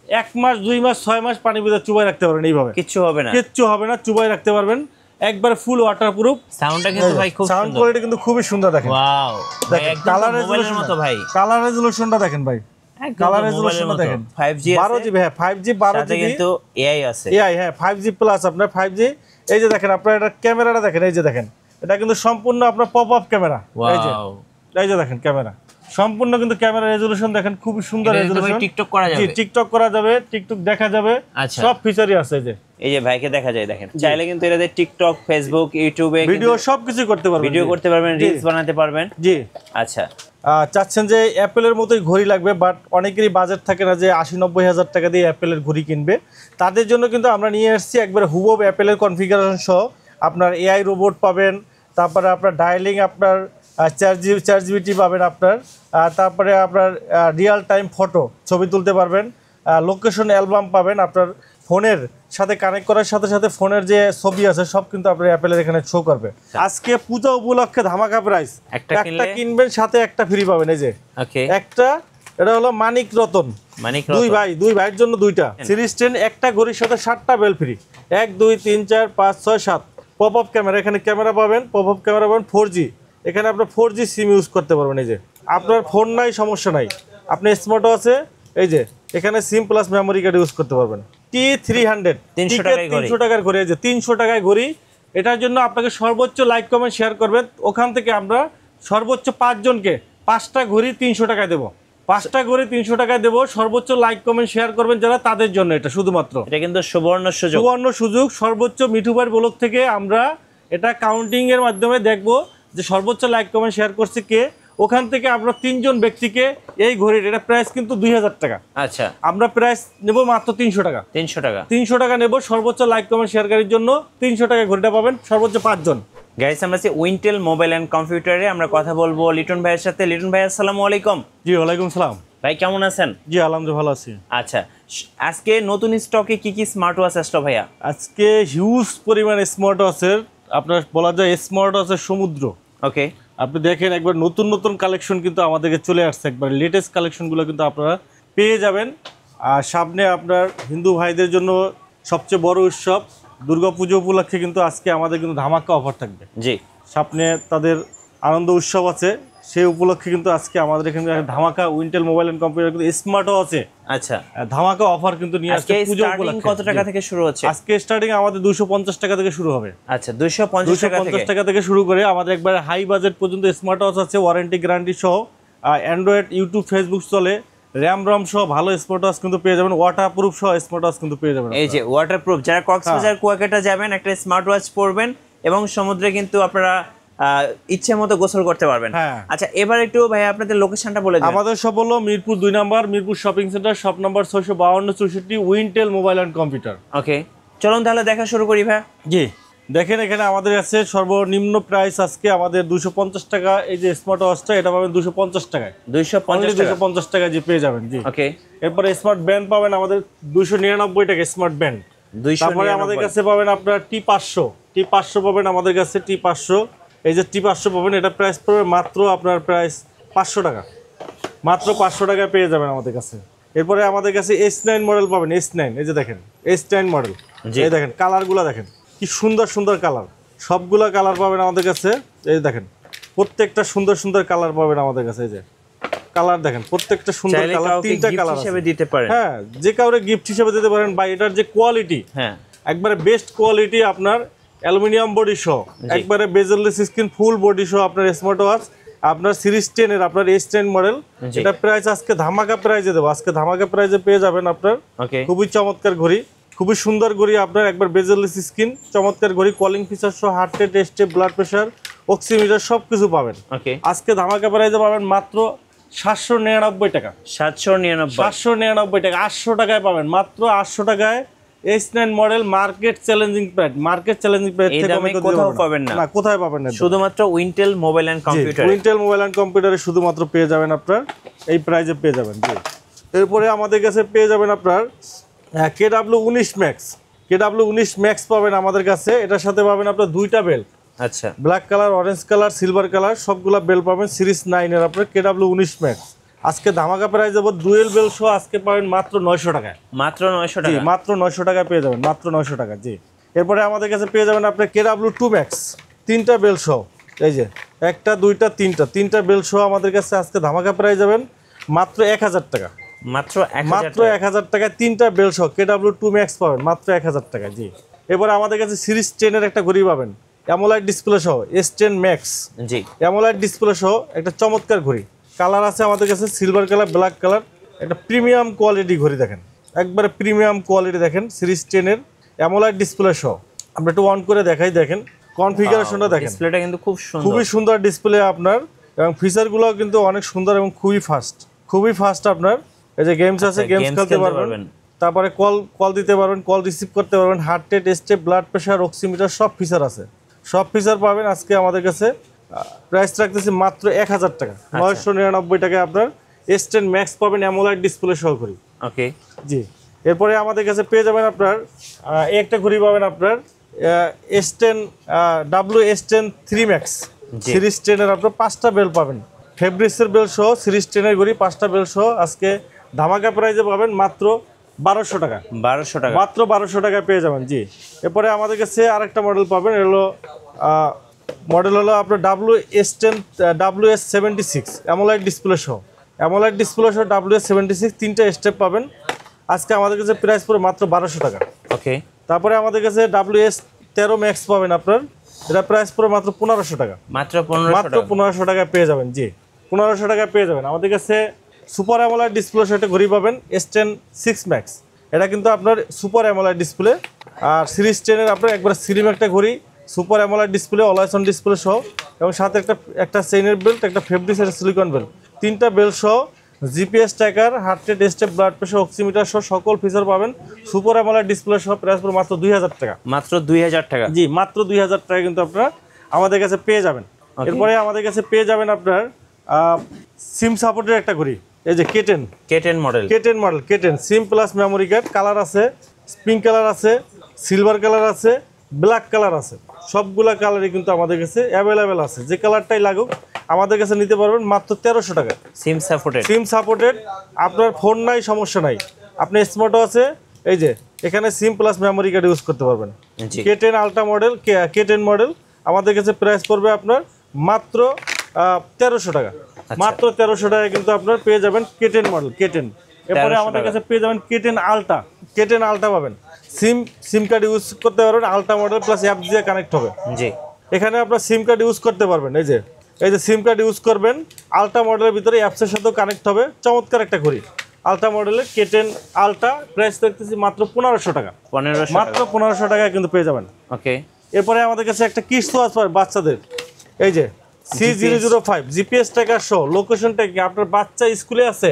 1 মাস 2 মাস 6 মাস পানি ভিতরে চুবাই রাখতে পারবেন এইভাবে, কিচ্ছু হবে না, কিচ্ছু হবে না, চুবাই রাখতে পারবেন একবার ফুল ওয়াটারপ্রুফ। সাউন্ডটা কিন্তু ভাই খুব সাউন্ড কোয়ালিটি কিন্তু খুবই সুন্দর দেখেন। ওয়াও ভাই দেখেন একদম কালার মোবাইলের মতো ভাই, কালার রেজোলিউশনটা দেখেন ভাই, কালার রেজোলিউশনটা দেখেন 5G 12 জিবি, হ্যাঁ 5G 12 সাথে জিবি কিন্তু এআই আছে, এআই, হ্যাঁ 5G প্লাস আপনার 5G। এই যে দেখেন আপনার এটা ক্যামেরাটা দেখেন, এই যে দেখেন এটা কিন্তু সম্পূর্ণ আপনার পপ আপ ক্যামেরা, এই যে দেখেন ক্যামেরা সম্পূর্ণ কিন্তু ক্যামেরা রেজোলিউশন দেখেন খুব সুন্দর রেজোলিউশন। টিকটক করা যাবে, জি টিকটক করা যাবে, টিকটক দেখা যাবে, সব ফিচারই আছে। এই যে ভাইকে দেখা যায় দেখেন, চাইলে কিন্তু এটাতে টিকটক, ফেসবুক, ইউটিউবে ভিডিও সবকিছু করতে পারবেন, ভিডিও করতে পারবেন, রিলস বানাতে পারবেন। জি আচ্ছা চাচ্ছেন যে অ্যাপেলের মতোই ঘড়ি লাগবে, বাট অনেকেরই বাজেট থাকে না যে 80-90 হাজার টাকা দিয়ে অ্যাপেলের ঘড়ি কিনবে, তাদের জন্য কিন্তু আমরা নিয়ে এসেছি একবার হুবহু অ্যাপেলের কনফিগারেশন সহ। আপনার এআই রোবট পাবেন, তারপরে আপনার ডায়ালিং, আপনার 4GB পাবেন আপনার, তারপরে আপনার রিয়েল টাইম ফটো ছবি তুলতে পারবেন, লোকেশন অ্যালবাম পাবেন, আপনার ফোনের সাথে কানেক্ট করার সাথে সাথে ফোনের যে ছবি আছে সব কিন্তু আপনার অ্যাপেলের এখানে শো করবে। আজকে পূজা উপলক্ষে ধামাকা প্রাইস, একটা কিনবেন সাথে একটা ফ্রি পাবেন। এই যে একটা, এটা হলো মানিক রতন, দুই ভাইয়ের জন্য দুইটা সিরিজ 10, একটা ঘড়ির সাথে 7টা belt free, 1 2 3 4 5 6 7 pop up camera, এখানে ক্যামেরা পাবেন, পপ আপ ক্যামেরা পাবেন 4G, এখানে আপনার 4G সিম ইউজ করতে পারবেন। এই যে আপনার ফোন নাই সমস্যা নাই, আপনি স্মার্টও আছে, এই যে এখানে সিম প্লাস মেমোরি কার্ড ইউজ করতে পারবেন। T300 300 টাকার ঘড়ি, এই যে 300 টাকায় ঘড়ি। এটার জন্য আপনাকে সর্বোচ্চ লাইক কমেন্ট শেয়ার করবেন, ওখান থেকে আমরা সর্বোচ্চ 5 জনকে 5টা ঘড়ি 300 টাকায় দেবো, 5টা ঘড়ি 300 টাকায় দেবো। সর্বোচ্চ লাইক কমেন্ট শেয়ার করবেন যারা, তাদের জন্য এটা শুধুমাত্র, এটা কিন্তু সুবর্ণ সুযোগ। সর্বোচ্চ মিঠুবার ব্লগ থেকে আমরা এটা কাউন্টিং এর মাধ্যমে দেখবো যে সর্বোচ্চ লাইক কমেন্ট শেয়ার করছে কে, ওখান থেকে আমরা 3 জন ব্যক্তিকে এই ঘড়ির, এটা প্রাইস কিন্তু 2000 টাকা, আচ্ছা আমরা প্রাইস নেব মাত্র 300 টাকা, 300 টাকা নেব। সর্বোচ্চ লাইক কমেন্ট শেয়ারকারীর জন্য 300 টাকায় ঘড়িটা পাবেন, সর্বোচ্চ 5 জন। গাইস আমরা আছি উইন্টেল মোবাইল এন্ড কম্পিউটারে, আমরা কথা বলবো লিটন ভাইয়ের সাথে। লিটন ভাই আসসালামু আলাইকুম। জি ওয়ালাইকুম সালাম ভাই, কেমন আছেন? জি আলহামদুলিল্লাহ ভালো আছি। আচ্ছা আজকে নতুন স্টকে কি কি স্মার্ট ওয়াচ আসলো ভাইয়া? আজকে হিউজ পরিমাণ স্মার্ট ওয়াচের, আপনার বলা যায় স্মার্ট ওয়াচের সমুদ্র। ওকে, আপনি দেখেন একবার নতুন কালেকশন কিন্তু আমাদেরকে চলে আসছে, একবার লেটেস্ট কালেকশনগুলো কিন্তু আপনারা পেয়ে যাবেন। আর সামনে আপনার হিন্দু ভাইদের জন্য সবচেয়ে বড় উৎসব দুর্গাপুজো উপলক্ষে কিন্তু আজকে আমাদের কিন্তু ধামাকা অফার থাকবে। জি, সামনে তাদের আনন্দ উৎসব আছে, সেই উপলক্ষে কিন্তু আজকে আমাদের এখানে ধামাকা উইন্টেল মোবাইল এন্ড কম্পিউটার কিন্তু স্মার্টও আছে। আচ্ছা ধামাকা অফার কিন্তু নিয়ে আসছে পুজো উপলক্ষে। কত টাকা থেকে শুরু হচ্ছে আজকে? স্টার্টিং আমাদের 250 টাকা থেকে শুরু হবে। আচ্ছা 250 টাকা থেকে শুরু করে আমাদের একবার হাই বাজেট পর্যন্ত স্মার্ট ওয়াচ আছে, ওয়ারেন্টি গ্যারান্টি সহ, অ্যান্ড্রয়েড, ইউটিউব, ফেসবুক চলে, র্যাম রম সহ ভালো স্মার্ট ওয়াচ কিন্তু পেয়ে যাবেন, ওয়াটারপ্রুফ সহ স্মার্ট ওয়াচ কিন্তু পেয়ে যাবেন। এই যে ওয়াটারপ্রুফ, যারা কক্সবাজার কুয়াকাটা যাবেন একটা স্মার্ট ওয়াচ পরবেন এবং সমুদ্রে কিন্তু আপনারা ইচ্ছে মতো গোসল করতে পারবেন। আচ্ছা এবার একটু ভাই আপনাদের লোকেশনটা বলে দিন। আমাদের সব হলো মিরপুর 2 নম্বর, Mirpur shopping centre, shop number 652 64, Wintel mobile and computer. Okay চলুন তাহলে দেখা শুরু করি ভাই। জি দেখেন এখানে আমাদের কাছে সর্বনিম্ন প্রাইস আজকে আমাদের 250 টাকা। এই যে স্মার্ট ওয়াচটা এটা পাবেন 250 টাকায়, 250 টাকা যে পেয়ে যাবেন। জি ওকে। এরপরে স্মার্ট ব্যান্ড পাবেন আমাদের 299 টাকা স্মার্ট ব্যান্ড। তারপরে আমাদের কাছে পাবেন আপনার T500 পাবেন আমাদের কাছে, T500, এই যে T500 পাবেন, এটা প্রাইস পড়বে মাত্র আপনার প্রাইস 500 টাকা, মাত্র 500 টাকায় পেয়ে যাবেন আমাদের কাছে। এরপরে আমাদের কাছে S9 মডেল পাবেন, S9, এই যে দেখেন S9 মডেল, এই দেখেন কালারগুলো দেখেন কি সুন্দর কালার, সবগুলা কালার পাবেন আমাদের কাছে। এই দেখেন প্রত্যেকটা সুন্দর কালার পাবেন আমাদের কাছে। এই যে কালার দেখেন প্রত্যেকটা সুন্দর কালার, 3টা কালার হিসেবে দিতে পারেন। হ্যাঁ যে কাউরে গিফট হিসেবে দিতে পারেন। বা এটার যে কোয়ালিটি, হ্যাঁ একবারে বেস্ট কোয়ালিটি, আপনার অ্যালুমিনিয়াম বডি সহ, একবারে বেজেললেস স্ক্রিন, ফুল বডি সহ আপনার স্মার্ট ওয়াচ, আপনার সিরিজ 10 এর আপনার S10 মডেল। এটা প্রাইস আজকে ধামাকা প্রাইজে দেবো, আজকে ধামাকা প্রাইজে পেয়ে যাবেন আপনার। খুবই চমৎকার ঘড়ি, খুবই সুন্দর ঘড়ি, আপনার একবার বেজেললেস স্ক্রিন, চমৎকার ঘড়ি, কলিং ফিচার সহ, heart rate, step, blood pressure, oximeter সবকিছু পাবেন। আজকে ধামাকা প্রাইজে পাবেন মাত্র 799 টাকা, 799 টাকা, 800 টাকায় পাবেন, মাত্র 800 টাকায় S9 model. Market challenging price থেকে কোথাও পাবেন না, কোথায় পাবেন না, শুধুমাত্র Wintel mobile and computer, Wintel mobile and কম্পিউটারে শুধুমাত্র পেয়ে যাবেন আপনার এই প্রাইজে পেয়ে যাবেন। জি এরপরে আমাদের কাছে পেয়ে যাবেন আপনার KW19 ম্যাক্স পাবেন আমাদের কাছে। এটার সাথে পাবেন আপনার 2টা বেল, আচ্ছা black colour, orange colour, silver colour, সবগুলা বেল পাবেন। সিরিজ 9 এর আপনার KW19 ম্যাক্স, আজকে ধামাকা প্রাইস দেবো ডুয়েল বেল সহ আজকে পাবেন মাত্র 900 টাকায়। মাত্র 900 টাকা? মাত্র 900 টাকায় পেয়ে যাবেন, মাত্র 900 টাকা। জি, এরপরে আমাদের কাছে পেয়ে যাবেন আপনি KW2 Max 3টা বেল সহ, এই যে 1টা 2টা 3টা বেল সহ আমাদের কাছে আজকে ধামাকা প্রাইস যাবেন মাত্র 1000 টাকা। মাত্র 1000 টাকায় 3টা বেল সহ KW2 Max পাবেন মাত্র 1000 টাকা। জি, এরপরে আমাদের কাছে সিরিজ 10 এর একটা ঘড়ি পাবেন অ্যামোলাইড ডিসপ্লে সহ S10 Max। জি, অ্যামোলাইড ডিসপ্লে সহ একটা চমৎকার ঘড়ি, কালার আছে আমাদের কাছে সিলভার কালার, ব্ল্যাক কালার, একটা প্রিমিয়াম কোয়ালিটি ঘড়ি দেখেন, একবারে প্রিমিয়াম কোয়ালিটি দেখেন, সিরিজ 10 এর অ্যামোলাইড ডিসপ্লে সহ। আমরা একটু অন করে দেখাই, দেখেন কনফিগারেশনটা দেখেন, ডিসপ্লেটা কিন্তু খুব সুন্দর, খুবই সুন্দর ডিসপ্লে আপনার, এবং ফিচারগুলো কিন্তু অনেক সুন্দর এবং খুবই ফাস্ট আপনার। এই যে গেমস আছে, গেমস খেলতে পারবেন, তারপরে কল দিতে পারবেন, কল রিসিভ করতে পারবেন, heart rate, step, blood pressure, oximeter, সব ফিচার আছে, সব ফিচার পাবেন আজকে আমাদের কাছে। প্রাইস রাখতেছি মাত্র 1000 টাকা, 999 টাকায় আপনার S10 Max পাবেন অ্যামোলাইড ডিসপ্লে সহ ঘড়ি। ওকে, জি, এরপরে আমাদের কাছে পেয়ে যাবেন আপনার একটা ঘড়ি পাবেন আপনার S10 WS10 3 Max সিরিজ 10 এর আপনার 5টা বেল পাবেন, ফেব্রিক্সের বেল সহ সিরিজ 10 এর ঘড়ি 5টা বেল সহ আজকে ধামাকা প্রাইসে পাবেন মাত্র 1200 টাকা। 1200 টাকা, মাত্র 1200 টাকায় পেয়ে যাবেন। জি, এরপরে আমাদের কাছে আরেকটা মডেল পাবেন, মডেল হলো আপনার WS76 অ্যামোলাইড ডিসপ্লে সহ, WS76 3টা স্টেপ পাবেন আজকে আমাদের কাছে, প্রাইস পড়ে মাত্র 1200 টাকা। ওকে, তারপরে আমাদের কাছে WS13 Max পাবেন আপনার, এটা প্রাইস পড়ে মাত্র 1500 টাকা। মাত্র 1500 টাকায় পেয়ে যাবেন। জি, 1500 টাকায় পেয়ে যাবেন। আমাদের কাছে সুপার অ্যামোলাইড ডিসপ্লে একটা ঘড়ি পাবেন S10 6 Max, এটা কিন্তু আপনার সুপার অ্যামোলাইড ডিসপ্লে, আর সিরিজ 10 এর আপনার একবার স্লিম একটা ঘড়ি, super অ্যামোলাইড display, always on display সহ, এবং সাথে একটা চেইনের বেল্ট, একটা ফেব্রিক্স, একটা সিলিকন বেল্ট, 3টা বেল্ট সহ, GPS tracker, heart rate, step, blood pressure, oximeter সহ সকল ফিচার পাবেন সুপার অ্যামোলাইড ডিসপ্লে সহ। প্রাইস পড়ে মাত্র 2000 টাকা। মাত্র 2000 টাকা? জি, মাত্র 2000 টাকা কিন্তু আপনারা আমাদের কাছে পেয়ে যাবেন। এরপরে আমাদের কাছে পেয়ে যাবেন আপনার সিম সাপোর্টের একটা ঘড়ি, এই যে K10 মডেল, সিম প্লাস মেমোরি কার্ড, কালার আছে, পিঙ্ক কালার আছে, সিলভার কালার আছে, ব্ল্যাক কালার আছে, সবগুলা কালারই কিন্তু আমাদের কাছে অ্যাভেলেবেল আছে, যে কালারটাই লাগুক আমাদের কাছে নিতে পারবেন মাত্র 1300 টাকা। সিম সাপোর্টেড, আপনার ফোন নাই, সমস্যা নাই, আপনি স্মার্টও আছে, এই যে এখানে সিম প্লাস মেমোরি কার্ড ইউজ করতে পারবেন। K10 ultra model, K10 model আমাদের কাছে প্রাইস পড়বে আপনার মাত্র 1300 টাকা। মাত্র 1300 টাকায় কিন্তু আপনার পেয়ে যাবেন K10 মডেল, K10। এরপরে আমাদের কাছে পেয়ে যাবেন K10 আলট্রা পাবেন, সিম কার্ড ইউজ করতে পারবেন, আলট্রা মডেল প্লাস অ্যাপ দিয়ে কানেক্ট হবে। জি, এখানে আপনার সিম কার্ড ইউজ করতে পারবেন, এই যে সিম কার্ড ইউজ করবেন, আলট্রা মডেলের ভিতরে অ্যাপসের সাথেও কানেক্ট হবে, চমৎকার একটা ঘড়ি, আলট্রা মডেলের K10 আলট্রা, প্রাইস দেখতেছি মাত্র 1500 টাকা। মাত্র 1500 টাকায় কিন্তু পেয়ে যাবেন। ওকে, এরপরে আমাদের কাছে একটা কিডস ওয়াচ পাবেন বাচ্চাদের, এই যে C005 জিপিএস ট্র্যাকার সহ, লোকেশনটা কি, আপনার বাচ্চা স্কুলে আছে,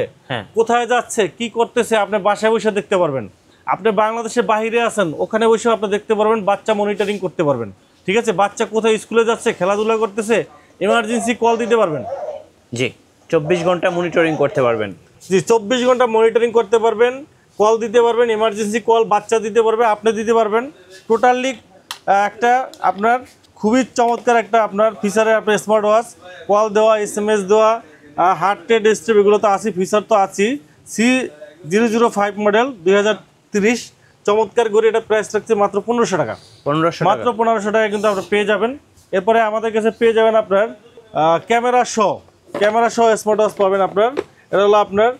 কোথায় যাচ্ছে, কি করতেছে, আপনি বাসায় বসে দেখতে পারবেন। আপনি বাংলাদেশের বাইরে আছেন, ওখানে বসে আপনি দেখতে পারবেন, বাচ্চা মনিটরিং করতে পারবেন। ঠিক আছে, বাচ্চা কোথায় স্কুলে যাচ্ছে, খেলাধুলা করতেছে, এমার্জেন্সি কল দিতে পারবেন। জি, 24 ঘন্টা মনিটরিং করতে পারবেন। জি, 24 ঘন্টা মনিটরিং করতে পারবেন, কল দিতে পারবেন, এমার্জেন্সি কল বাচ্চা দিতে পারবে, আপনি দিতে পারবেন। টোটালি একটা আপনার খুবই চমৎকার একটা আপনার ফিচারে আপনার স্মার্ট ওয়াচ, কল দেওয়া, SMS দেওয়া, হার্ট রেট, স্টেপ, এগুলো তো আছে, ফিচার তো আছেই। C005 মডেল 2030 চমৎকার ঘড়ি, এটা প্রাইস রাখছে মাত্র 1500 টাকা। মাত্র 1500 টাকা কিন্তু আপনারা পেয়ে যাবেন। এরপরে আমাদের কাছে পেয়ে যাবেন আপনার ক্যামেরা সহ স্মার্ট ওয়াচ পাবেন আপনার, এটা হলো আপনার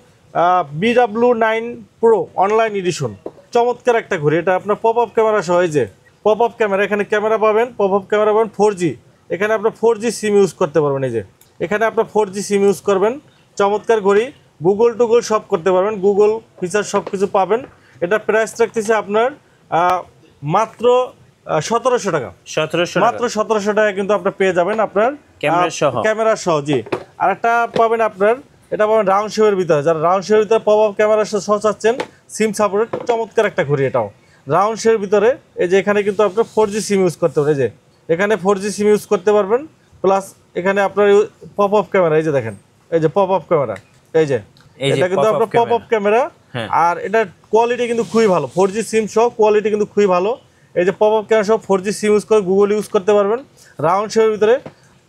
BW9 Pro অনলাইন এডিশন, চমৎকার একটা ঘড়ি, এটা আপনার পপ আপ ক্যামেরা সহ, এই যে পপ আপ ক্যামেরা, এখানে ক্যামেরা পাবেন, পপ আপ ক্যামেরা পাবেন, 4G, এখানে আপনার 4G সিম ইউজ করতে পারবেন, এই যে এখানে আপনার 4G সিম ইউজ করবেন, চমৎকার ঘড়ি, গুগল টুগল সব করতে পারবেন, গুগল ফিচার সব কিছু পাবেন। এটা প্রাইস রাখতেছে আপনার মাত্র 1700 টাকা। মাত্র 1700 টাকা কিন্তু আপনার পেয়ে যাবেন আপনার ক্যামেরা সহ। জি, আর একটা পাবেন আপনার, এটা পাবেন রাউন্ড শেপের ভিতরে, যারা রাউন্ড শেপের ভিতরে পপ আপ ক্যামেরা সহ চাচ্ছেন, সিম সাপোর্টেড, চমৎকার একটা ঘড়ি, এটাও রাউন্ড শেপের ভিতরে। এই যে এখানে কিন্তু আপনার 4G সিম ইউজ করতে পারবেন, এই যে এখানে 4G সিম ইউজ করতে পারবেন, প্লাস এখানে আপনার পপ আপ ক্যামেরা, এই যে দেখেন, এই যে পপ আপ ক্যামেরা, এই যে এটা কিন্তু আপনার পপ আপ ক্যামেরা, আর এটা কোয়ালিটি কিন্তু খুবই ভালো, 4G সিম সহ কোয়ালিটি কিন্তু খুবই ভালো। এই যে পপ আপ ক্যামেরা সহ 4G সিম ইউজ করে গুগল ইউজ করতে পারবেন, রাউন্ড শেপের ভিতরে,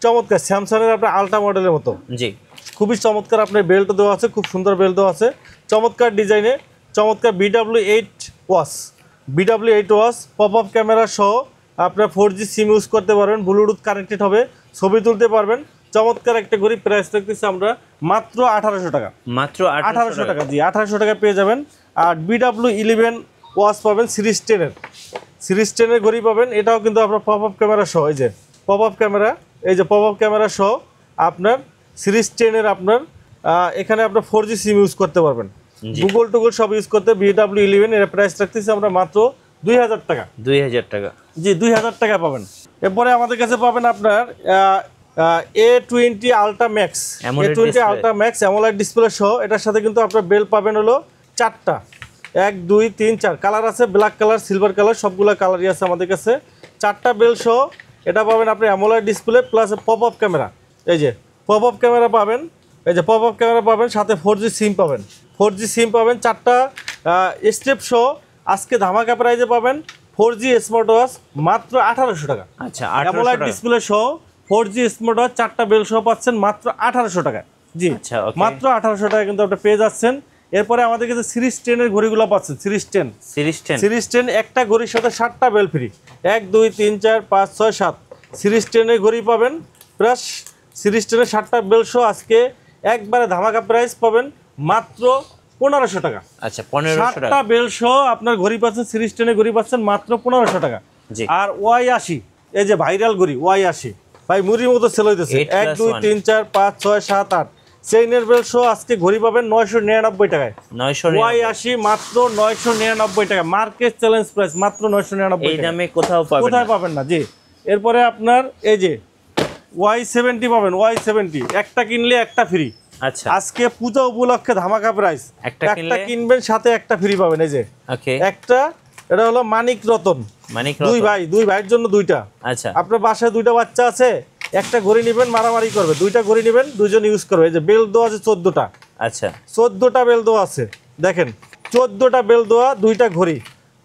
চমৎকার, স্যামসাংয়ের আপনার আলট্রা মডেলের মতো। জি, খুবই চমৎকার আপনার বেল্ট দেওয়া আছে, খুব সুন্দর বেল্ট দেওয়া আছে, চমৎকার ডিজাইনে, চমৎকার BW8 watch, pop up camera সহ আপনার 4G সিম ইউজ করতে পারবেন, ব্লুটুথ কানেক্টেড হবে, ছবি তুলতে পারবেন। চমৎকার একটা ঘড়ি, প্রাইস রাখতেছি আমরা মাত্র 1800 টাকা। মাত্র 1800 টাকা, জি 1800 টাকা পেয়ে যাবেন। আর BW11 ওয়াচ পাবেন সিরিজ 10 এর ঘড়ি পাবেন, এটাও কিন্তু আপনার পপ আপ ক্যামেরা সহ, এই যে পপ আপ ক্যামেরা সহ আপনার সিরিজ 10 এর আপনার এখানে আপনার 4G সিম ইউজ করতে পারবেন, গুগল টুগল সব ইউজ করতে। BW11 এর প্রাইস রাখতেছি আমরা মাত্র 2000 টাকা। 2000 টাকা, জি 2000 টাকা পাবেন। এরপরে আমাদের কাছে পাবেন আপনার A20 Ultra Max AMOLED display সহ, এটার সাথে কিন্তু আপনার বেল পাবেন হলো 4টা, 1 2 3 4 কালার আছে, ব্ল্যাক কালার, সিলভার কালার, সবগুলো কালারই আছে আমাদের কাছে। 4টা বেল সহ এটা পাবেন আপনি AMOLED display plus pop up camera, এই যে পপ আপ ক্যামেরা পাবেন, সাথে 4G সিম পাবেন, 4টা স্টেপ সহ আজকে ধামাকা প্রাইজে পাবেন 4G স্মার্ট ওয়াচ মাত্র 1800 টাকা। আচ্ছা, অ্যামোলেড ডিসপ্লে সহ 4G স্মার্ট ওয়াচ 4টা বেল সহ পাচ্ছেন মাত্র 1800 টাকা। জি আচ্ছা, মাত্র 1800 টাকা কিন্তু আপনি পেয়ে যাচ্ছেন। এরপরে আমাদের কাছে সিরিজ 10 এর ঘড়িগুলো পাচ্ছেন, সিরিজ 10 একটা ঘড়ির সাথে 7টা বেল ফ্রি, 1 2 3 4 5 6 7 সিরিজ 10 এর ঘড়ি পাবেন, প্লাস সিরিজ 10 এর 7টা বেল সহ আজকে একবারে ধামাকা প্রাইস পাবেন মাত্র 1500 টাকা। আচ্ছা, 1500 টাকা 7টা বেল সহ আপনার ঘড়ি পাচ্ছেন, সিরিজ 10 এর ঘড়ি পাচ্ছেন মাত্র 1500 টাকা। আর Y80, এই যে ভাইরাল ঘড়ি Y80 ভাই মুড়ির মতো সেল হইতেছে, 1 2 3 4 5 6 7 8 চেইনের বেল সহ আজকে ঘড়ি পাবেন 999 টাকায়। Y80 মাত্র 999 টাকা, মার্কেট চ্যালেঞ্জ প্রাইস মাত্র 999 টাকা। এই দামে কোথাও পাবেন না। জি এরপরে আপনার এই যে Y70 পাবেন, Y70 একটা কিনলে একটা ফ্রি। আচ্ছা, আজকে পূজা উপলক্ষে ধামাকা প্রাইস, একটা কিনবেন সাথে একটা ফ্রি পাবেন। এই যে একটা, এটা হলো মানিক রতন, দুই ভাইয়ের জন্য দুইটা। আচ্ছা, আপনার বাসায় দুইটা বাচ্চা আছে, একটা ঘড়ি নেবেন, মারামারি করবে, দুইটা ঘড়ি নেবেন, দুইজন ইউজ করবে। এই যে বেল দেওয়া আছে 14টা। আচ্ছা, 14টা বেল দেওয়া আছে, দেখেন 14টা বেল দেওয়া, দুইটা ঘড়ি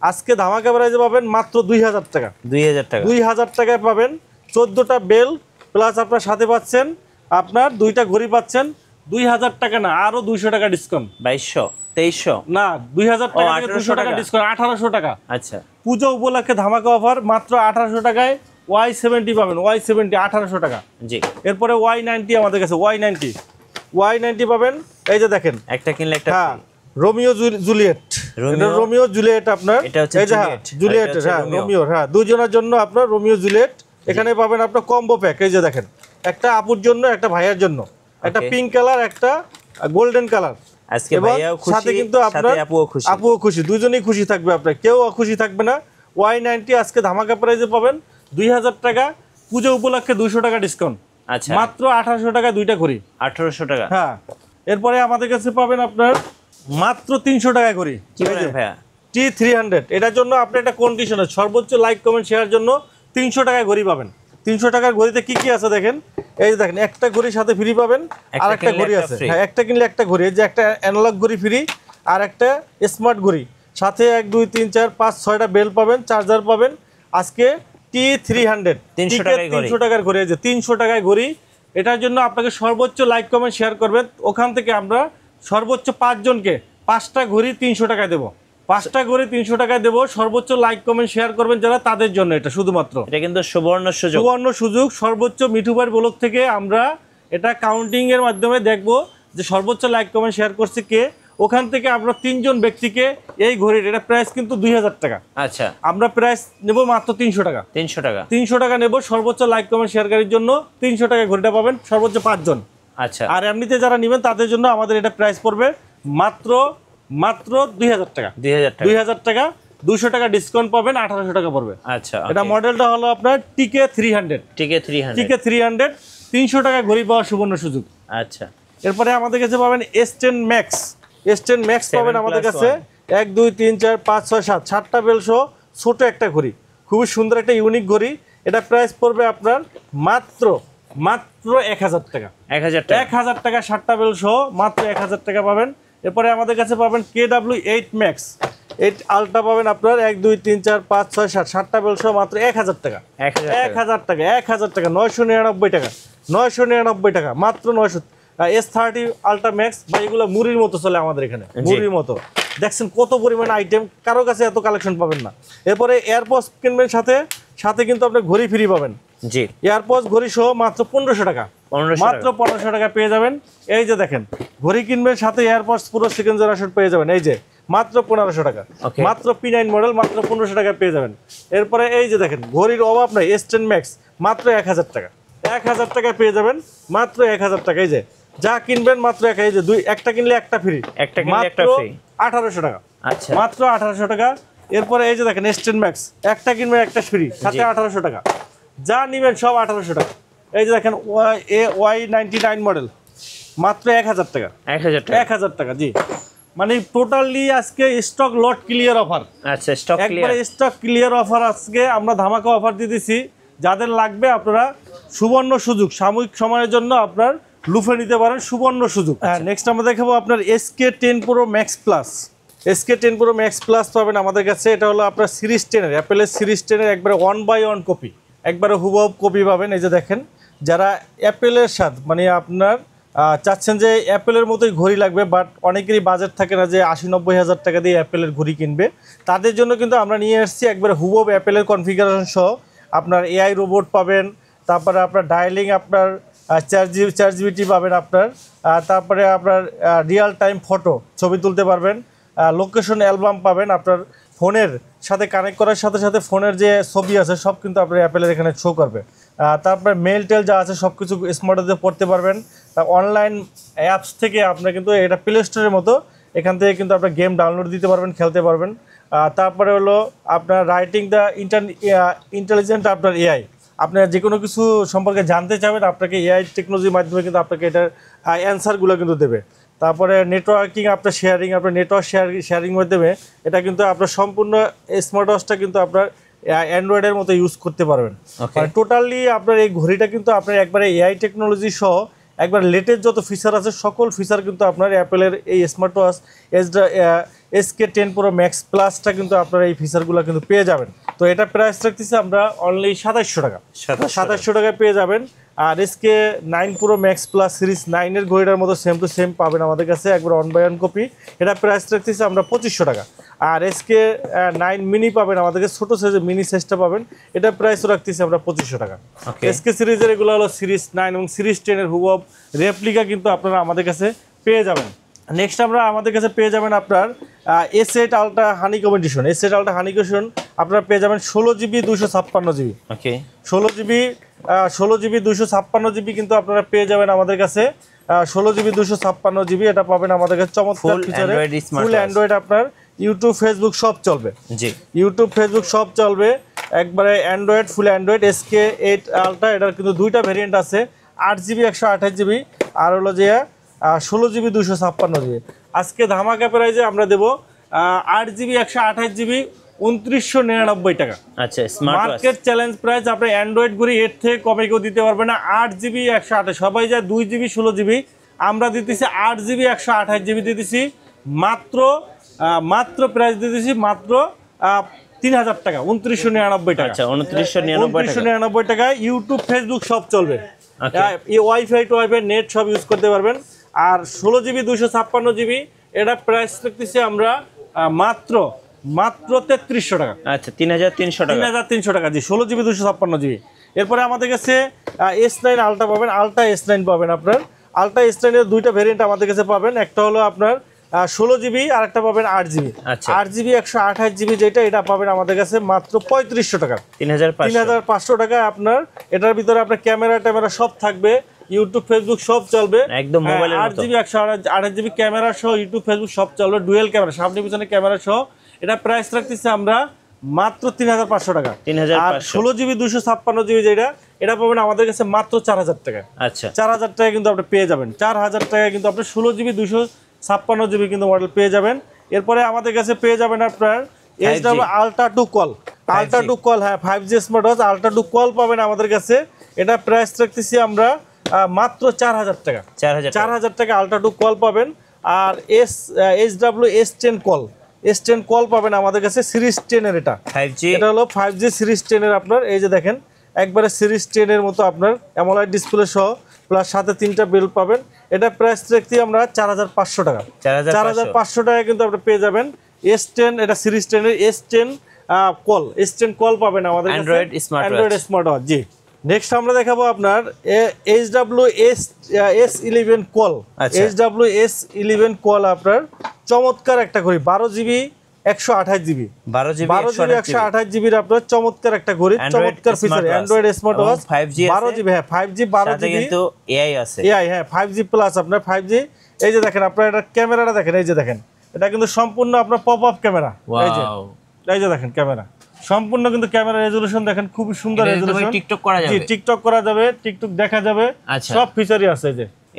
আজকে ধামাকা প্রাইসে পাবেন মাত্র 2000 টাকা। 2000 টাকায় পাবেন 14টা বেল, প্লাস আপনার সাথে পাচ্ছেন আপনার দুইটা ঘড়ি পাচ্ছেন 2000 টাকা না, আরো 200 টাকা ডিসকাউন্ট, 2200 2300 না 2000 টাকা থেকে 200 টাকা ডিসকাউন্ট, 1800 টাকা। আচ্ছা, পূজা উপলক্ষে ধামাকা অফার মাত্র 1800 টাকায় Y70 পাবেন, Y70 1800 টাকা। জি এরপরে Y90 আমাদের কাছে, Y90 পাবেন, এই যে দেখেন একটা কিনলে একটা হ্যাঁ, রোমিও জুলিয়েট আপনার, এটা হচ্ছে জুলিয়েট, হ্যাঁ রোমিও, হ্যাঁ দুইজনের জন্য আপনার রোমিও জুলিয়েট। এখানে পাবেন আপনার কম্বো প্যাক, এই যে দেখেন একটা আপুর জন্য, একটা ভাইয়ের জন্য, একটা পিঙ্ক কালার, একটা গোল্ডেন কালার। আজকে ভাইয়াও খুশি, সাথে কিন্তু আপনার আপুও খুশি, দুজনেই খুশি থাকবে, আপনার কেউ অখুশি থাকবে না। Y90 আজকে ধামাকা প্রাইসে পাবেন 2000 টাকা, পূজা উপলক্ষে 200 টাকা ডিসকাউন্ট। আচ্ছা, মাত্র 1800 টাকা দুইটা ঘড়ি, 1800 টাকা। হ্যাঁ, এরপরে আমাদের কাছে পাবেন আপনার মাত্র 300 টাকা ঘড়ি, ভাইয়া T300। এটার জন্য আপনি একটা কন্ডিশনে সর্বোচ্চ লাইক কমেন্ট শেয়ার জন্য 300 টাকায় ঘড়ি পাবেন। 300 টাকার ঘড়িতে কি কি আছে দেখেন, এই যে দেখেন একটা ঘড়ির সাথে ফ্রি পাবেন, আর একটা ঘড়ি আছে, হ্যাঁ একটা কিনলে একটা ঘড়ি, এই যে একটা অ্যানালগ ঘড়ি ফ্রি আর একটা স্মার্ট ঘড়ি, সাথে 1 2 3 4 5 6টা বেল পাবেন, চার্জার পাবেন। আজকে T300 300 টাকার ঘড়ি, এই যে 300 টাকায় ঘড়ি। এটার জন্য আপনাকে সর্বোচ্চ লাইক কমেন্ট শেয়ার করবেন, ওখান থেকে আমরা সর্বোচ্চ 5 জনকে 5টা ঘড়ি 300 টাকায় দেবো, 5টা ঘড়ি 300 টাকায় দেবো। সর্বোচ্চ লাইক কমেন্ট শেয়ার করবেন যারা, তাদের জন্য এটা শুধুমাত্র, এটা কিন্তু সুবর্ণ সুযোগ। সর্বোচ্চ মিঠুবার ব্লগ থেকে আমরা এটা কাউন্টিং এর মাধ্যমে দেখবো যে সর্বোচ্চ লাইক কমেন্ট শেয়ার করছে কে, ওখান থেকে আমরা 3 জন ব্যক্তিকে এই ঘড়ির, এটা প্রাইস কিন্তু 2000 টাকা। আচ্ছা, আমরা প্রাইস নেব মাত্র 300 টাকা, 300 টাকা নেব সর্বোচ্চ লাইক কমেন্ট শেয়ারকারীর জন্য। 300 টাকা ঘড়িটা পাবেন সর্বোচ্চ 5 জন। আচ্ছা, আর এমনিতে যারা নেবেন তাদের জন্য আমাদের এটা প্রাইস পড়বে মাত্র 2000 টাকা, 2000 টাকা, 200 টাকা ডিসকাউন্ট পাবেন, 1800 টাকা পড়বে। আচ্ছা, এটা মডেলটা হলো আপনার TK300, 300 টাকা ঘড়ি পাওয়ার সুবর্ণ সুযোগ। আচ্ছা, এরপরে আমাদের কাছে পাবেন S10 Max পাবেন আমাদের কাছে, 1 2 3 4 5 6 7 7টা বেল সহ ছোট একটা ঘড়ি, খুবই সুন্দর একটা ইউনিক ঘড়ি। এটা প্রাইস পড়বে আপনার মাত্র 1000 টাকা, 1000 টাকা 7টা বেল সহ মাত্র 1000 টাকা পাবেন। এরপরে আমাদের কাছে পাবেন KW8 Max 8 আলট্রা পাবেন আপনার, 1 2 3 4 5 6 7 7টা বেল সহ মাত্র 1000 টাকা, 1000 টাকা 999 টাকা, 999 টাকা মাত্র S30 আলট্রা ম্যাক্স বা এগুলো মুড়ির মতো চলে আমাদের এখানে, মুড়ির মতো। দেখছেন কত পরিমাণ আইটেম, কারো কাছে এত কালেকশন পাবেন না। এরপরে এয়ারপডস কিনবেন, সাথে সাথে কিন্তু আপনি ঘড়ি ফ্রি পাবেন। জি, এয়ারপডস ঘড়ি সহ মাত্র 1500 টাকা, মাত্র 1500 টাকা পেয়ে যাবেন। এই যে দেখেন, ঘড়ি কিনবেন সাথে এয়ারপডস পুরো সেকেন্ড জেনারেশন পেয়ে যাবেন। এই যে মাত্র 1500 টাকা, মাত্র P9 মডেল, মাত্র 1500 টাকা পেয়ে যাবেন। এরপরে এই যে দেখেন, ঘড়ির অভাব নাই, S10 ম্যাক্স মাত্র 1000 টাকা, 1000 টাকা পেয়ে যাবেন, মাত্র 1000 টাকা। এই যে যা কিনবেন মাত্র এই যে একটা কিনলে একটা ফ্রি, একটা কিনলে একটা ফ্রি, 1800 টাকা। আচ্ছা, মাত্র 1800 টাকা। এরপরে এই যে দেখেন S10 ম্যাক্স, একটা কিনবেন একটা ফ্রি, সাথে 1800 টাকা। যা নিবেন সব 1800 টাকা। এই যে দেখেন Y99 মডেল, মাত্র 1000 টাকা, 1000 টাকা। জি, মানে টোটালি আজকে স্টক লট ক্লিয়ার অফার। আচ্ছা, স্টক ক্লিয়ার, একবারে স্টক ক্লিয়ার অফার। আজকে আমরা ধামাকা অফার দিয়ে দিছি, যাদের লাগবে আপনারা সুবর্ণ সুযোগ, সাময়িক সময়ের জন্য আপনার লুফে নিতে পারেন, সুবর্ণ সুযোগ। নেক্সট আমরা দেখাবো আপনার SK10 Pro Max Plus। SK10 Pro Max Plus পাবেন আমাদের কাছে। এটা হলো আপনার সিরিজ 10 এর, অ্যাপেলের সিরিজ 10 এর একবারে 1/1 কপি, একবারে হুবহু কপি পাবেন। এই যে দেখেন, যারা অ্যাপেলের সাথে মানে আপনার চাচ্ছেন যে অ্যাপেলের মতোই ঘড়ি লাগবে, বাট অনেকেরই বাজেট থাকে না যে 80-90 হাজার টাকা দিয়ে অ্যাপেলের ঘড়ি কিনবে, তাদের জন্য কিন্তু আমরা নিয়ে এসেছি একবারে হুবহু অ্যাপেলের কনফিগারেশন সহ। আপনার AI রোবট পাবেন, তারপরে আপনার ডায়ালিং, আপনার 4GB পাবেন আপনার, তারপরে আপনার রিয়েল টাইম ফটো ছবি তুলতে পারবেন, লোকেশন অ্যালবাম পাবেন। আপনার ফোনের সাথে কানেক্ট করার সাথে সাথে ফোনের যে ছবি আছে সব কিন্তু আপনার অ্যাপেলের এখানে শো করবে। তারপরে মেল টেল যা আছে সব কিছু স্মার্টফোনে পড়তে পারবেন। অনলাইন অ্যাপস থেকে আপনার কিন্তু এটা প্লে স্টোরের মতো, এখান থেকে কিন্তু আপনার গেম ডাউনলোড দিতে পারবেন, খেলতে পারবেন। তারপরে হলো আপনার রাইটিং দ্য ইন্টেলিজেন্ট আপনার AI, আপনার যে কোনো কিছু সম্পর্কে জানতে চাবেন, আপনাকে AI টেকনোলজির মাধ্যমে কিন্তু আপনাকে এটার অ্যান্সারগুলো কিন্তু দেবে। তারপরে নেটওয়ার্কিং, আপনার শেয়ারিং, আপনার নেটওয়ার্ক শেয়ারিং মাধ্যমে এটা কিন্তু আপনার সম্পূর্ণ স্মার্ট ওয়াচটা কিন্তু আপনার অ্যান্ড্রয়েডের মতো ইউজ করতে পারবেন। টোটালি আপনার এই ঘড়িটা কিন্তু আপনার একবারে AI টেকনোলজি সহ একবার লেটেস্ট যত ফিচার আছে সকল ফিচার কিন্তু আপনার অ্যাপেলের এই smart watch SK10 Pro Max Plusটা কিন্তু আপনার এই ফিচারগুলো কিন্তু পেয়ে যাবেন। তো এটা প্রাইস রাখতেছি আমরা অনলি 2700 টাকা, 2700 টাকায় পেয়ে যাবেন। আর SK9 Pro Max Plus series 9 এর ঘড়িটার মতো সেম টু সেম পাবেন আমাদের কাছে, একবার 1/1 কপি। এটা প্রাইস রাখতেছি আমরা 2500 টাকা। আর SK9 মিনি পাবেন আমাদের কাছে, ছোটো সাইজের মিনি সাইজটা পাবেন, এটা প্রাইসও রাখতেছি আমরা 2500 টাকা। SK সিরিজের এগুলো হলো সিরিজ 9 এবং সিরিজ 10 এর হুবহু রেপ্লিকা কিন্তু আপনারা আমাদের কাছে পেয়ে যাবেন। নেক্সট আমরা আমাদের কাছে পেয়ে যাবেন আপনার S8 ultra honeycomb edition. S8 ultra honeycomb edition আপনারা পেয়ে যাবেন 16GB 256GB। ওকে, 16GB 256GB কিন্তু আপনারা পেয়ে যাবেন আমাদের কাছে। 16GB 256GB এটা পাবেন আমাদের কাছে চমৎকার ফিচারে, ফুল অ্যান্ড্রয়েড। আপনার ইউটিউব ফেসবুক সব চলবে, জি, ইউটিউব ফেসবুক সব চলবে, একবারে অ্যান্ড্রয়েড, ফুল অ্যান্ড্রয়েড। SK8 আলট্রা, এটার কিন্তু দুইটা ভেরিয়েন্ট আছে, 8GB 128GB, আর হলো যে 16GB 256GB। আজকে ধামাকা প্রাইজে আমরা দেবো 8GB 128GB 2999 টাকা। আচ্ছা, মার্কেট চ্যালেঞ্জ প্রাইস। আপনার অ্যান্ড্রয়েড ঘড়ি এর থেকে কমে কেউ দিতে পারবে না। 8GB 128, সবাই যায় 2GB 16GB, আমরা দিতেছি 8GB 128GB দিতেছি মাত্র প্রাইস দিতেছি মাত্র 3000 টাকা, 2999 টাকা। আচ্ছা, 2999 টাকায় ইউটিউব ফেসবুক সব চলবে, ওয়াইফাই নেট সব ইউজ করতে পারবেন। আর 16GB 256GB এটা প্রাইস রাখতেছি আমরা মাত্র 3300 টাকা। আচ্ছা, 3300 টাকা, জি, 16GB 256GB। এরপরে আমাদের কাছে S9 আলট্রা পাবেন, আলট্রা S9 পাবেন। আপনার আলট্রা S9 এর দুইটা ভেরিয়েন্ট আমাদের কাছে পাবেন, একটা হলো আপনার 16GB আর একটা পাবেন 8GB। 8GB 128GB যেটা, এটা পাবেন আমাদের কাছে মাত্র 3500 টাকা, 3500 টাকায়। আপনার এটার ভিতরে আপনার ক্যামেরা সব থাকবে, ইউটিউব ফেসবুক সব চলবে একদম মোবাইলের মতো। 8GB 128GB ক্যামেরা সহ ইউটিউব ফেসবুক সব চলবে, ডুয়েল ক্যামেরা, সামনে পিছনে ক্যামেরা সহ। এটা প্রাইস রাখতেছি আমরা মাত্র 3500 টাকা। আর 16GB 256GB যেটা, এটা পাবেন আমাদের কাছে মাত্র 4000 টাকা। আচ্ছা, 4000 টাকা কিন্তু আপনি পেয়ে যাবেন, 4000 টাকা কিন্তু আপনি 16GB 256GB কিন্তু মডেল পেয়ে যাবেন। এরপরে আমাদের কাছে পেয়ে যাবেন আপনার SW ultra 2 call, ultra 2 call, হ্যাঁ 5G smart watch ultra 2 call পাবেন আমাদের কাছে। এটা প্রাইস রাখতেছি আমরা মাত্র 4000 টাকা, 4000 টাকা আলট্রা 2 কল পাবেন। আর SW S10 call, S10 call পাবেন আমাদের কাছে সিরিজ 10 এর, এটা 5G, এটা হলো 5G সিরিজ 10 এর। আপনার এই যে দেখেন একবারে সিরিজ 10 এর মতো আপনার অ্যামোলেড ডিসপ্লে সহ, প্লাস সাথে 3টা বেল পাবেন। এটা প্রাইস রাখছি আমরা 4500 টাকা। 4500 টাকায় কিন্তু আপনি পেয়ে যাবেন S10, এটা সিরিজ 10 এর S10 কল, S10 কল পাবেন আমাদের কাছে অ্যান্ড্রয়েড স্মার্ট ওয়াচ। জি, নেক্সট আমরা দেখাবো আপনার HW S11 call. HW S11 call আপনার চমৎকার একটা ঘড়ি, 12GB 128GB 128GB আপনার চমৎকার একটা ঘড়ি, চমৎকার feature, Android smart watch, 12GB, হ্যাঁ 5G 12GB কিন্তু AI আছে, AI, হ্যাঁ 5G প্লাস আপনার 5G। এই যে দেখেন আপনার এটা ক্যামেরাটা দেখেন, এই যে দেখেন এটা কিন্তু সম্পূর্ণ আপনার পপ আপ ক্যামেরা। এই যে দেখেন ক্যামেরা সম্পূর্ণ কিন্তু ক্যামেরা রেজোলিউশন দেখেন, খুব সুন্দর রেজোলিউশন। টিকটক করা যাবে, টিকটক করা যাবে, টিকটক দেখা যাবে, সব ফিচারই আছে।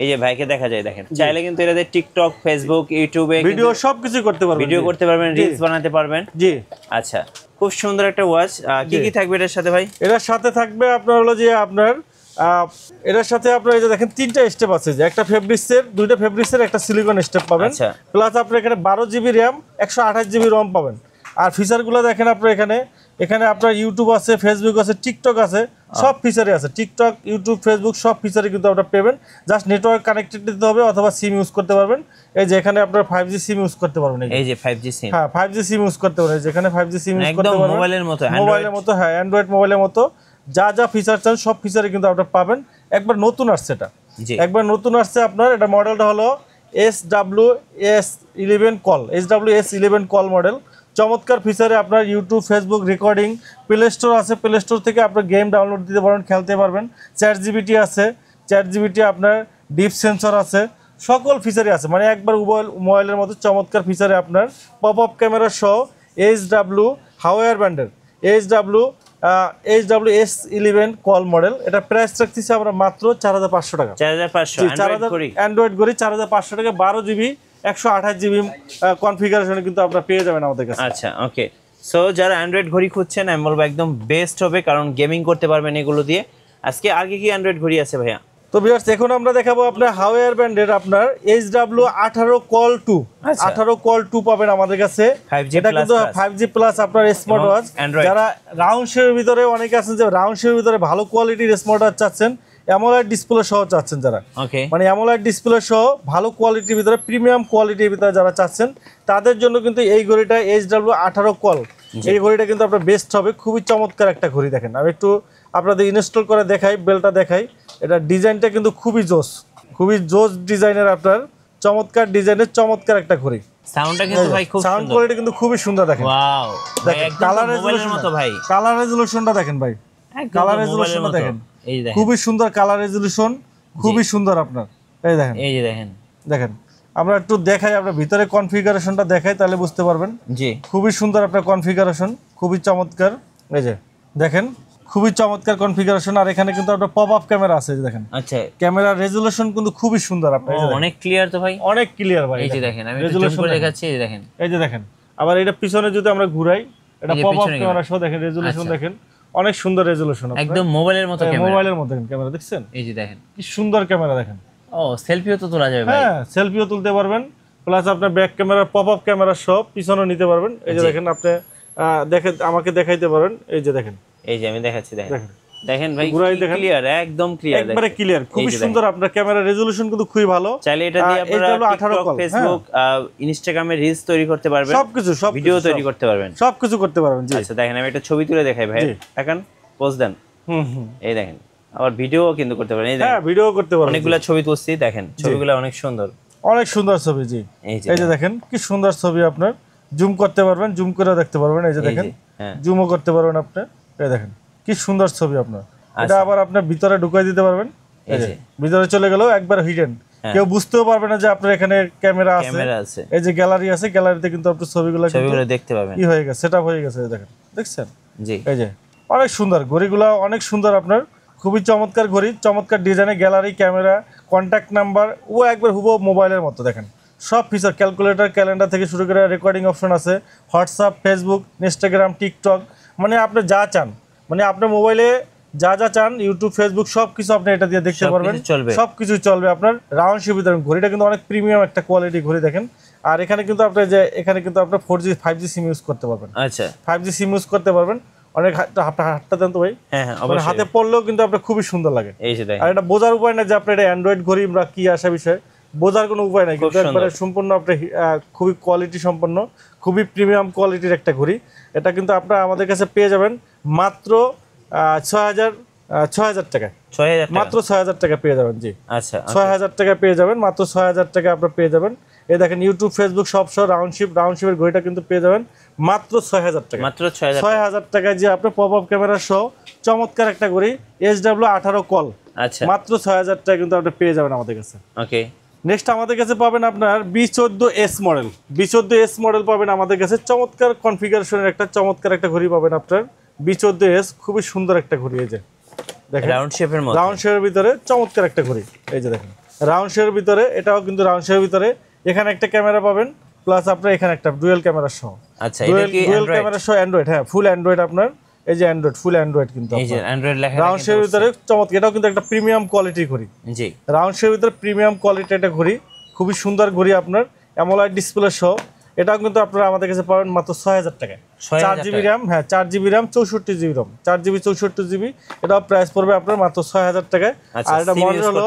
এই যে ভাইকে দেখা যায় দেখেন, চাইলে কিন্তু এটাতে টিকটক, ফেসবুক, ইউটিউবে ভিডিও সবকিছু করতে পারবেন, ভিডিও করতে পারবেন, রিলস বানাতে পারবেন। জি আচ্ছা, খুব সুন্দর একটা ওয়াচ। কি কি থাকবে এটার সাথে ভাই? এটার সাথে থাকবে আপনার হলো যে আপনার এটার সাথে আপনার এই যে দেখেন 3টা স্টেপ আছে, যে একটা ফেব্রিক্সের, 2টা ফেব্রিক্সের, একটা সিলিকন স্টেপ পাবেন, প্লাস আপনার এখানে 12GB র্যাম 128GB রম পাবেন। আর ফিচারগুলো দেখেন আপনার এখানে আপনার ইউটিউব আছে, ফেসবুক আছে, টিকটক আছে, সব ফিচারই আছে। টিকটক, ইউটিউব, ফেসবুক সব ফিচারই কিন্তু আপনারা পাবেন। জাস্ট নেটওয়ার্ক কানেক্টেড দিতে হবে অথবা সিম ইউজ করতে পারবেন। এই যে এখানে আপনার 5G সিম ইউজ করতে পারবেন, এই যে 5G সিম, হ্যাঁ 5G সিম ইউজ করতে পারবেন, যেখানে 5G সিম ইউজ করতে পারবেন, মোবাইলের মতো, হ্যাঁ অ্যান্ড্রয়েড মোবাইলের মতো যা যা ফিচার চান সব ফিচারই কিন্তু আপনারা পাবেন। একবার নতুন আসছে এটা, একবার নতুন আসছে আপনার, এটা মডেলটা হলো HW S11 call, HW S11 call model. চমৎকার ফিচারে আপনার YouTube, Facebook, recording, play store আছে, প্লে স্টোর থেকে আপনার গেম ডাউনলোড দিতে পারবেন, খেলতে পারবেন। চ্যাট আছে, চ্যাট আপনার ডিপ সেন্সর আছে, সকল ফিচারই আছে। মানে একবার মোবাইলের মতো চমৎকার ফিচারে আপনার পপ আপ ক্যামেরা সহ HW হাওয়ার ব্যান্ডের HW S11 কল মডেল। এটা প্রাইস রাখছি আমরা মাত্র 4500 টাকা। 4500 অ্যান্ড্রয়েড ঘড়ি 4500 টাকা, 12GB 128GB কনফিগারেশনে কিন্তু আপনারা পেয়ে যাবেন আমাদের কাছে। আচ্ছা, ওকে। সো যারা অ্যান্ড্রয়েড ঘড়ি খুঁজছেন, আমি বলবো একদম বেস্ট হবে, কারণ গেমিং করতে পারবেন এগুলো দিয়ে। আজকে আগে কি অ্যান্ড্রয়েড ঘড়ি আছে ভাইয়া? তো ভিউয়ার্স, এখন আমরা দেখাবো আপনার হাওয়ার ব্যান্ডের আপনার HW 18 কল 2, 18 কল 2 পাবেন আমাদের কাছে। এটা কিন্তু 5G প্লাস আপনার স্মার্ট ওয়াচ। যারা রাউন্ড শেপের ভিতরে, অনেকে আছেন যে রাউন্ড শেপের ভিতরে ভালো কোয়ালিটির স্মার্ট ওয়াচ চাচ্ছেন, অ্যামোলেড ডিসপ্লে সহ চাচ্ছেন যারা, মানে অ্যামোলেড ডিসপ্লে সহ ভালো কোয়ালিটির ভিতরে, প্রিমিয়াম কোয়ালিটির ভিতরে যারা চাচ্ছেন, তাদের জন্য কিন্তু এই ঘড়িটা HW 18 কল, এই ঘড়িটা কিন্তু আপনার বেস্ট হবে। খুবই চমৎকার একটা ঘড়ি। দেখেন আমি একটু আপনাদের ইনস্টল করে দেখাই, বেলটা দেখাই। এটা ডিজাইনটা কিন্তু খুবই জোস ডিজাইনের, আপনার চমৎকার ডিজাইনের চমৎকার একটা ঘড়ি। সাউন্ডটা কিন্তু ভাই খুব সুন্দর, সাউন্ড কোয়ালিটি কিন্তু খুবই সুন্দর। দেখেন ওয়াও, দেখেন কালার রেজোলিউশন মতো ভাই, কালার রেজোলিউশনটা দেখেন ভাই, কালার রেজোলিউশনটা দেখেন, খুবই সুন্দর কালার রেজোলিউশন, খুবই সুন্দর আপনার। এই দেখেন, এই যে দেখেন আমরা একটু দেখাই, আপনার ভিতরে কনফিগারেশনটা দেখাই, তাহলে বুঝতে পারবেন। জি, খুবই সুন্দর আপনার কনফিগারেশন, খুবই চমৎকার। এই যে দেখেন, খুবই চমৎকার কনফিগারেশন। আর এখানে কিন্তু আপনার পপ আপ ক্যামেরা আছে, দেখেন। আচ্ছা, ক্যামেরার রেজোলিউশন কিন্তু খুবই সুন্দর আপনার, অনেক ক্লিয়ার তো ভাই, অনেক ক্লিয়ার ভাই। এই যে দেখেন, আমি জুম করে দেখাচ্ছি, এই দেখেন, এই যে দেখেন। আবার এটা পিছনে যদি আমরা ঘুরাই, এটা পপ আপ ক্যামেরা সহ দেখেন, রেজোলিউশন দেখেন, অনেক সুন্দর রেজোলিউশন, একদম মোবাইলের মতো ক্যামেরা, মোবাইলের মতো ক্যামেরা দেখছেন। এই যে দেখেন কি সুন্দর ক্যামেরা দেখেন। ও, সেলফিও তো তোলা যাবে ভাই, হ্যাঁ সেলফিও তুলতে পারবেন, প্লাস আপনার back camera, pop up camera সব পিছনে নিতে পারবেন। এই যে দেখেন, আপনি আমাকে দেখাইতে পারেন। এই যে দেখেন, এই যে আমি দেখাচ্ছি, দেখেন ভাই, ক্লিয়ার, একদম ক্লিয়ার, একবারে ক্লিয়ার, খুব সুন্দর। আপনার ক্যামেরা রেজোলিউশন কিন্তু খুবই ভালো। চাইলে এটা দিয়ে আপনারা টিকটক, ফেসবুক, ইনস্টাগ্রামে রিলস তৈরি করতে পারবেন, সবকিছু ভিডিও তৈরি করতে পারবেন, সবকিছু করতে পারবেন। জি, আচ্ছা দেখেন, আমি একটা ছবি তুলে দেখাই ভাই, দেখেন, পোজ দেন। এই দেখেন, আবার ভিডিও কিন্তু করতে পারেন। এই দেখেন, হ্যাঁ ভিডিও করতে পারবেন। অনেকগুলা ছবি তুলছি, দেখেন ছবিগুলো অনেক সুন্দর, অনেক সুন্দর ছবি। জি, এই যে দেখেন কি সুন্দর ছবি। আপনার জুম করতে পারবেন, জুম করে দেখতে পারবেন। এই যে দেখেন, জুমও করতে পারবেন আপনি। এই দেখেন কি সুন্দর ছবি আপনার। এটা আবার আপনার ভিতরে ঢুকাই দিতে পারবেন, এই যে ভিতরে চলে গেল, একবার হিডেন, কেউ বুঝতেও পারবে না যে আপনার এখানে ক্যামেরা আছে। এই যে গ্যালারি আছে, গ্যালারিতে কিন্তু আপনি ছবিগুলো দেখতে পাবেন, কি হয়ে গেছে, সেটআপ হয়ে গেছে। দেখেন, দেখছেন? জি, এই যে অনেক সুন্দর ঘড়িগুলো, অনেক সুন্দর আপনার, খুবই চমৎকার ঘড়ি, চমৎকার ডিজাইনের, গ্যালারি, ক্যামেরা, কন্ট্যাক্ট নাম্বার, ও একবার হুবহু মোবাইলের মতো। দেখেন সব ফিচার, ক্যালকুলেটর, ক্যালেন্ডার থেকে শুরু করে রেকর্ডিং অপশন আছে, হোয়াটসঅ্যাপ, ফেসবুক, ইনস্টাগ্রাম, টিকটক, মানে আপনি যা চান, মানে আপনার মোবাইলে যা যা চান, ইউটিউব, ফেসবুক সবকিছু আপনি এটা দিয়ে দেখতে পারবেন, সবকিছু চলবে আপনার। রাউন্ড সুবিধা, ঘড়িটা কিন্তু অনেক প্রিমিয়াম একটা কোয়ালিটি ঘড়ি। দেখেন, আর এখানে কিন্তু আপনি এখানে কিন্তু আপনার 4G 5G সিম ইউজ করতে পারবেন। আচ্ছা, 5G সিম ইউজ করতে পারবেন। অনেক হাতটা দেন তো ভাই। হ্যাঁ হ্যাঁ, হাতে পড়লেও কিন্তু আপনার খুবই সুন্দর লাগে। এই যে দেখেন, আর এটা বোঝার উপায় না যে আপনার এটা অ্যান্ড্রয়েড ঘড়ি আমরা কি আসা বিষয়, বোঝার কোনো উপায় নাই, কিন্তু একবারে সম্পূর্ণ আপনার খুবই কোয়ালিটি সম্পন্ন, খুবই প্রিমিয়াম কোয়ালিটির একটা ঘড়ি। এটা কিন্তু আপনারা আমাদের কাছে পেয়ে যাবেন মাত্র 6,000 টাকায়, মাত্র 6,000 টাকা পেয়ে যাবেন। জি আচ্ছা, 6,000 টাকা পেয়ে যাবেন, মাত্র 6,000 টাকা আপনারা পেয়ে যাবেন। এই দেখেন ইউটিউব ফেসবুক সব সহ রাউন্ডশিপের ঘড়িটা কিন্তু পেয়ে যাবেন মাত্র 6,000 টাকা, মাত্র 6,000 টাকায় যে আপনার পপ আপ ক্যামেরা সহ চমৎকার একটা ঘড়ি SW18 কল, আচ্ছা মাত্র 6,000 টাকা কিন্তু আপনি পেয়ে যাবেন আমাদের কাছে। ওকে, নেক্সট আমাদের কাছে পাবেন আপনার B14S মডেল, B14S মডেল পাবেন আমাদের কাছে, চমৎকার কনফিগারেশনের একটা চমৎকার একটা ঘড়ি পাবেন আপনার B14S, খুবই সুন্দর একটা ঘড়ি। এই যে দেখেন রাউন্ড শেপের মধ্যে, রাউন্ড শেপের ভিতরে চমৎকার একটা ঘড়ি। এই যে দেখেন রাউন্ড শেপের ভিতরে, এটাও কিন্তু রাউন্ড শেপের ভিতরে, এখানে একটা ক্যামেরা পাবেন প্লাস আপনার এখানে একটা ডুয়াল ক্যামেরা সহ। আচ্ছা, এটা কি ডুয়াল ক্যামেরা সহ অ্যান্ড্রয়েড, হ্যাঁ ফুল অ্যান্ড্রয়েড আপনার। এই যে অ্যান্ড্রয়েড, ফুল অ্যান্ড্রয়েড কিন্তু এই যে অ্যান্ড্রয়েড লেখা রাউন্ড শেপের ভিতরে চমৎকার, এটাও কিন্তু একটা প্রিমিয়াম কোয়ালিটির ঘড়ি। জি, রাউন্ড শেপের ভিতরে প্রিমিয়াম কোয়ালিটির একটা ঘড়ি, খুবই সুন্দর ঘড়ি আপনার, অ্যামোলেড ডিসপ্লে সহ। এটাও কিন্তু আপনারা আমাদের কাছে পাবেন মাত্র 6,000 টাকায়। 4GB র্যাম, হ্যাঁ 4GB র্যাম, 64GB রম, 4GB 64GB, এটাও প্রাইস পড়বে আপনার মাত্র 6,000 টাকায়। আর এটা মডেল হলো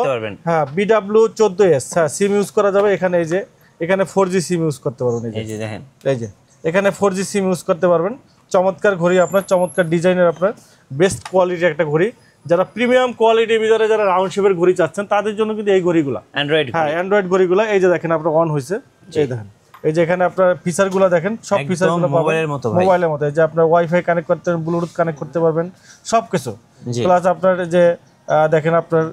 হ্যাঁ BW14S, হ্যাঁ সিম ইউজ করা যাবে এখানে। এই যে এখানে 4G সিম ইউজ করতে পারবেন। এই যে দেখেন, এই যে এখানে 4G সিম ইউজ করতে পারবেন। চমৎকার ঘড়ি আপনার, চমৎকার ডিজাইনের আপনার, বেস্ট কোয়ালিটির একটা ঘড়ি। যারা প্রিমিয়াম কোয়ালিটির ভিতরে যারা রাউন্ড শেপের ঘড়ি চাচ্ছেন তাদের জন্য কিন্তু এই ঘড়িগুলো অ্যান্ড্রয়েড, হ্যাঁ অ্যান্ড্রয়েড ঘড়িগুলো। এই যে দেখেন আপনার অন হয়েছে, এই দেখেন এই যে এখানে আপনার ফিচারগুলো দেখেন, সব ফিচারগুলো মোবাইলের মতো, মোবাইলের মতো। এই যে আপনার ওয়াইফাই কানেক্ট করতে পারবেন, ব্লুটুথ কানেক্ট করতে পারবেন, সবকিছু। প্লাস আপনার যে দেখেন আপনার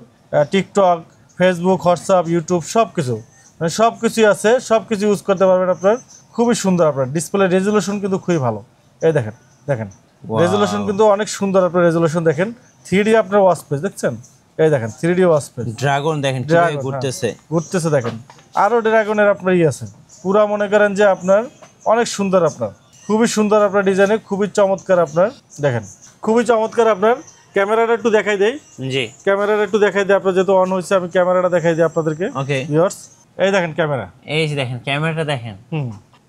টিকটক, ফেসবুক, হোয়াটসঅ্যাপ, ইউটিউব সবকিছু, মানে সবকিছুই আছে, সবকিছু ইউজ করতে পারবেন আপনার। খুবই সুন্দর আপনার ডিসপ্লে রেজুলেশন কিন্তু খুবই ভালো। এই দেখেন দেখেন রেজুলেশন কিন্তু অনেক সুন্দর আপনার রেজুলেশন দেখেন। 3D আপনার ওয়াচ পেজ দেখছেন, এই দেখেন 3D ওয়াচ পেজ। ড্রাগন দেখেন কিভাবে ঘুরতেছে দেখেন, আরো ড্রাগনের আপনার আছে পুরা, মনে করেন যে আপনার অনেক সুন্দর, আপনার খুবই সুন্দর আপনার ডিজাইনে, খুবই চমৎকার আপনার দেখেন, খুবই চমৎকার আপনার। ক্যামেরাটা একটু দেখাই দেই। জি, ক্যামেরাটা একটু দেখাই দিই আপনার, যেহেতু অন হয়েছে আমি ক্যামেরাটা দেখাই দিই আপনাদেরকে। ওকে ভিউয়ার্স, এই দেখেন ক্যামেরা, এই যে দেখেন ক্যামেরাটা দেখেন,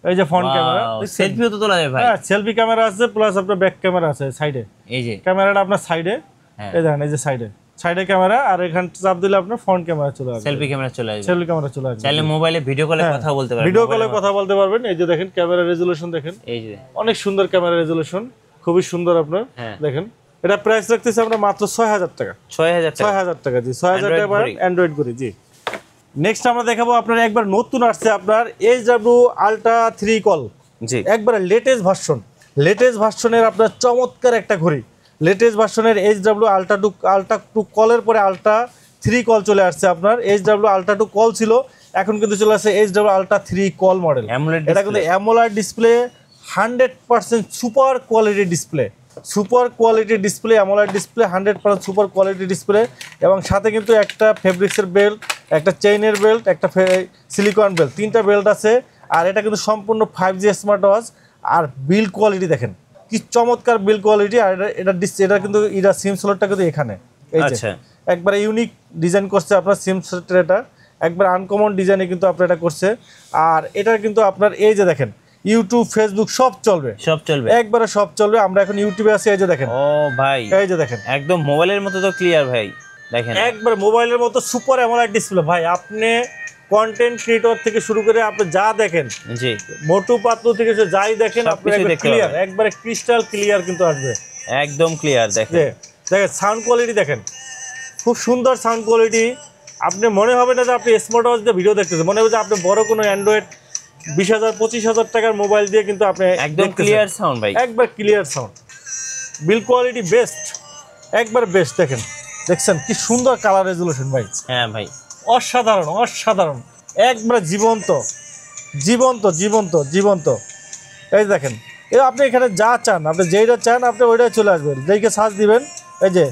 এই যে ফ্রন্ট ক্যামেরা, সেলফিও তো তোলা যায় ভাই। হ্যাঁ সেলফি ক্যামেরা আছে, প্লাস আপনার ব্যাক ক্যামেরা আছে সাইডে। এই যে ক্যামেরাটা আপনার সাইডে, এই দেখেন এই যে সাইডে ক্যামেরা, আর এখানে চাপ দিলে আপনার ফ্রন্ট ক্যামেরা চলে আসবে, সেলফি ক্যামেরা চলে আসবে, সেলফি ক্যামেরা চলে আসবে। চাইলে মোবাইলে ভিডিও কলে কথা বলতে পারবেন, ভিডিও কলে কথা বলতে পারবেন। এই যে দেখেন ক্যামেরা রেজুলেশন দেখেন, এই যে অনেক সুন্দর ক্যামেরা রেজুলেশন, খুবই সুন্দর আপনার দেখেন। এটা প্রাইস রাখতেছে আমরা মাত্র 6,000 টাকা, 6,000 টাকা। জি 6,000 টাকা অ্যান্ড্রয়েড ঘড়ি। জি নেক্সট আমরা দেখাবো আপনার একবার নতুন আসছে আপনার SW আলট্রা 3 কল। জি একবার লেটেস্ট ভার্সনের আপনার চমৎকার একটা ঘড়ি, লেটেস্ট ভার্সনের SW আলট্রা 2 কলের পরে আলট্রা 3 কল চলে আসছে আপনার। SW আলট্রা 2 কল ছিল, এখন কিন্তু চলে আসছে SW আলট্রা 3 কল মডেল। এটা কিন্তু AMOLED display, 100% super quality display, AMOLED display 100% super quality display. এবং সাথে কিন্তু একটা ফেব্রিক্সের বেল্ট, একটা চেইনের বেল্ট, একটা সিলিকন বেল্ট, 3টা বেল্ট আছে। আর এটা কিন্তু সম্পূর্ণ 5G স্মার্ট ওয়াচ। আর বিল্ড কোয়ালিটি দেখেন কি চমৎকার বিল্ড কোয়ালিটি। আর এটা কিন্তু সিম স্লটটা কিন্তু এখানে, এই যে একবারে ইউনিক ডিজাইন করছে আপনার সিম স্লটের, এটা একবার আনকমন ডিজাইনে কিন্তু আপনার এটা করছে। আর এটা কিন্তু আপনার এই যে দেখেন ইউটিউব, ফেসবুক সব চলবে, একবারে সব চলবে। আমরা এখন ইউটিউবে আছি, এই যে দেখেন, ও ভাই এই যে দেখেন একদম মোবাইলের মতো তো ক্লিয়ার ভাই, দেখেন একবার মোবাইলের মতো সুপার অ্যামোলেড ডিসপ্লে ভাই। আপনি কন্টেন্ট ক্রিয়েটর থেকে শুরু করে আপনি যা দেখেন, জি মোটু পাতলু থেকে যাই দেখেন, আপনি ক্লিয়ার, একবারে ক্রিস্টাল ক্লিয়ার কিন্তু আসবে, একদম ক্লিয়ার। দেখেন সাউন্ড কোয়ালিটি দেখেন, খুব সুন্দর সাউন্ড কোয়ালিটি। আপনি মনে হবে না যে আপনি স্মার্ট ওয়াচ দিয়ে ভিডিও দেখতেছেন, মনে হবে যে আপনি বড় কোনো অ্যান্ড্রয়েড 20,000 25,000 টাকার মোবাইল দিয়ে কিন্তু আপনি একদম ক্লিয়ার সাউন্ড ভাই, একবার clear sound, build quality best, একবার বেস্ট। দেখছেন কি সুন্দর কালার রেজুলেশন ভাই, হ্যাঁ ভাই অসাধারণ, একবার জীবন্ত। এই দেখেন, আপনি এখানে যা চান, আপনি যেইটা চান আপনি ওইটাই চলে আসবেন, যেইকে সার্চ দিবেন, এই যে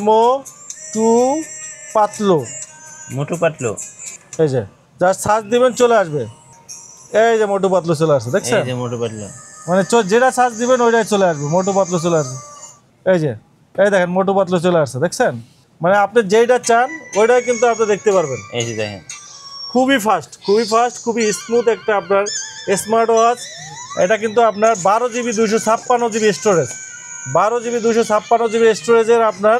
মোটু পাতলু, এই যে যা সার্চ দিবেন চলে আসবে, এই যে মোটু পাতলু চলে আসছে, দেখছেন মানে যেটা সার্চ দিবেন ওইটাই চলে আসবে, মোটু পাতলু চলে আসবে। এই দেখেন মোটু পাতলু চলে আসছে, দেখছেন মানে আপনি যেইটা চান ওইটাই কিন্তু আপনি দেখতে পারবেন। এই যে দেখেন খুবই ফাস্ট, খুবই স্মুথ একটা আপনার স্মার্ট ওয়াচ। এটা কিন্তু আপনার 12GB 256GB storage, 12GB 256GB স্টোরেজের আপনার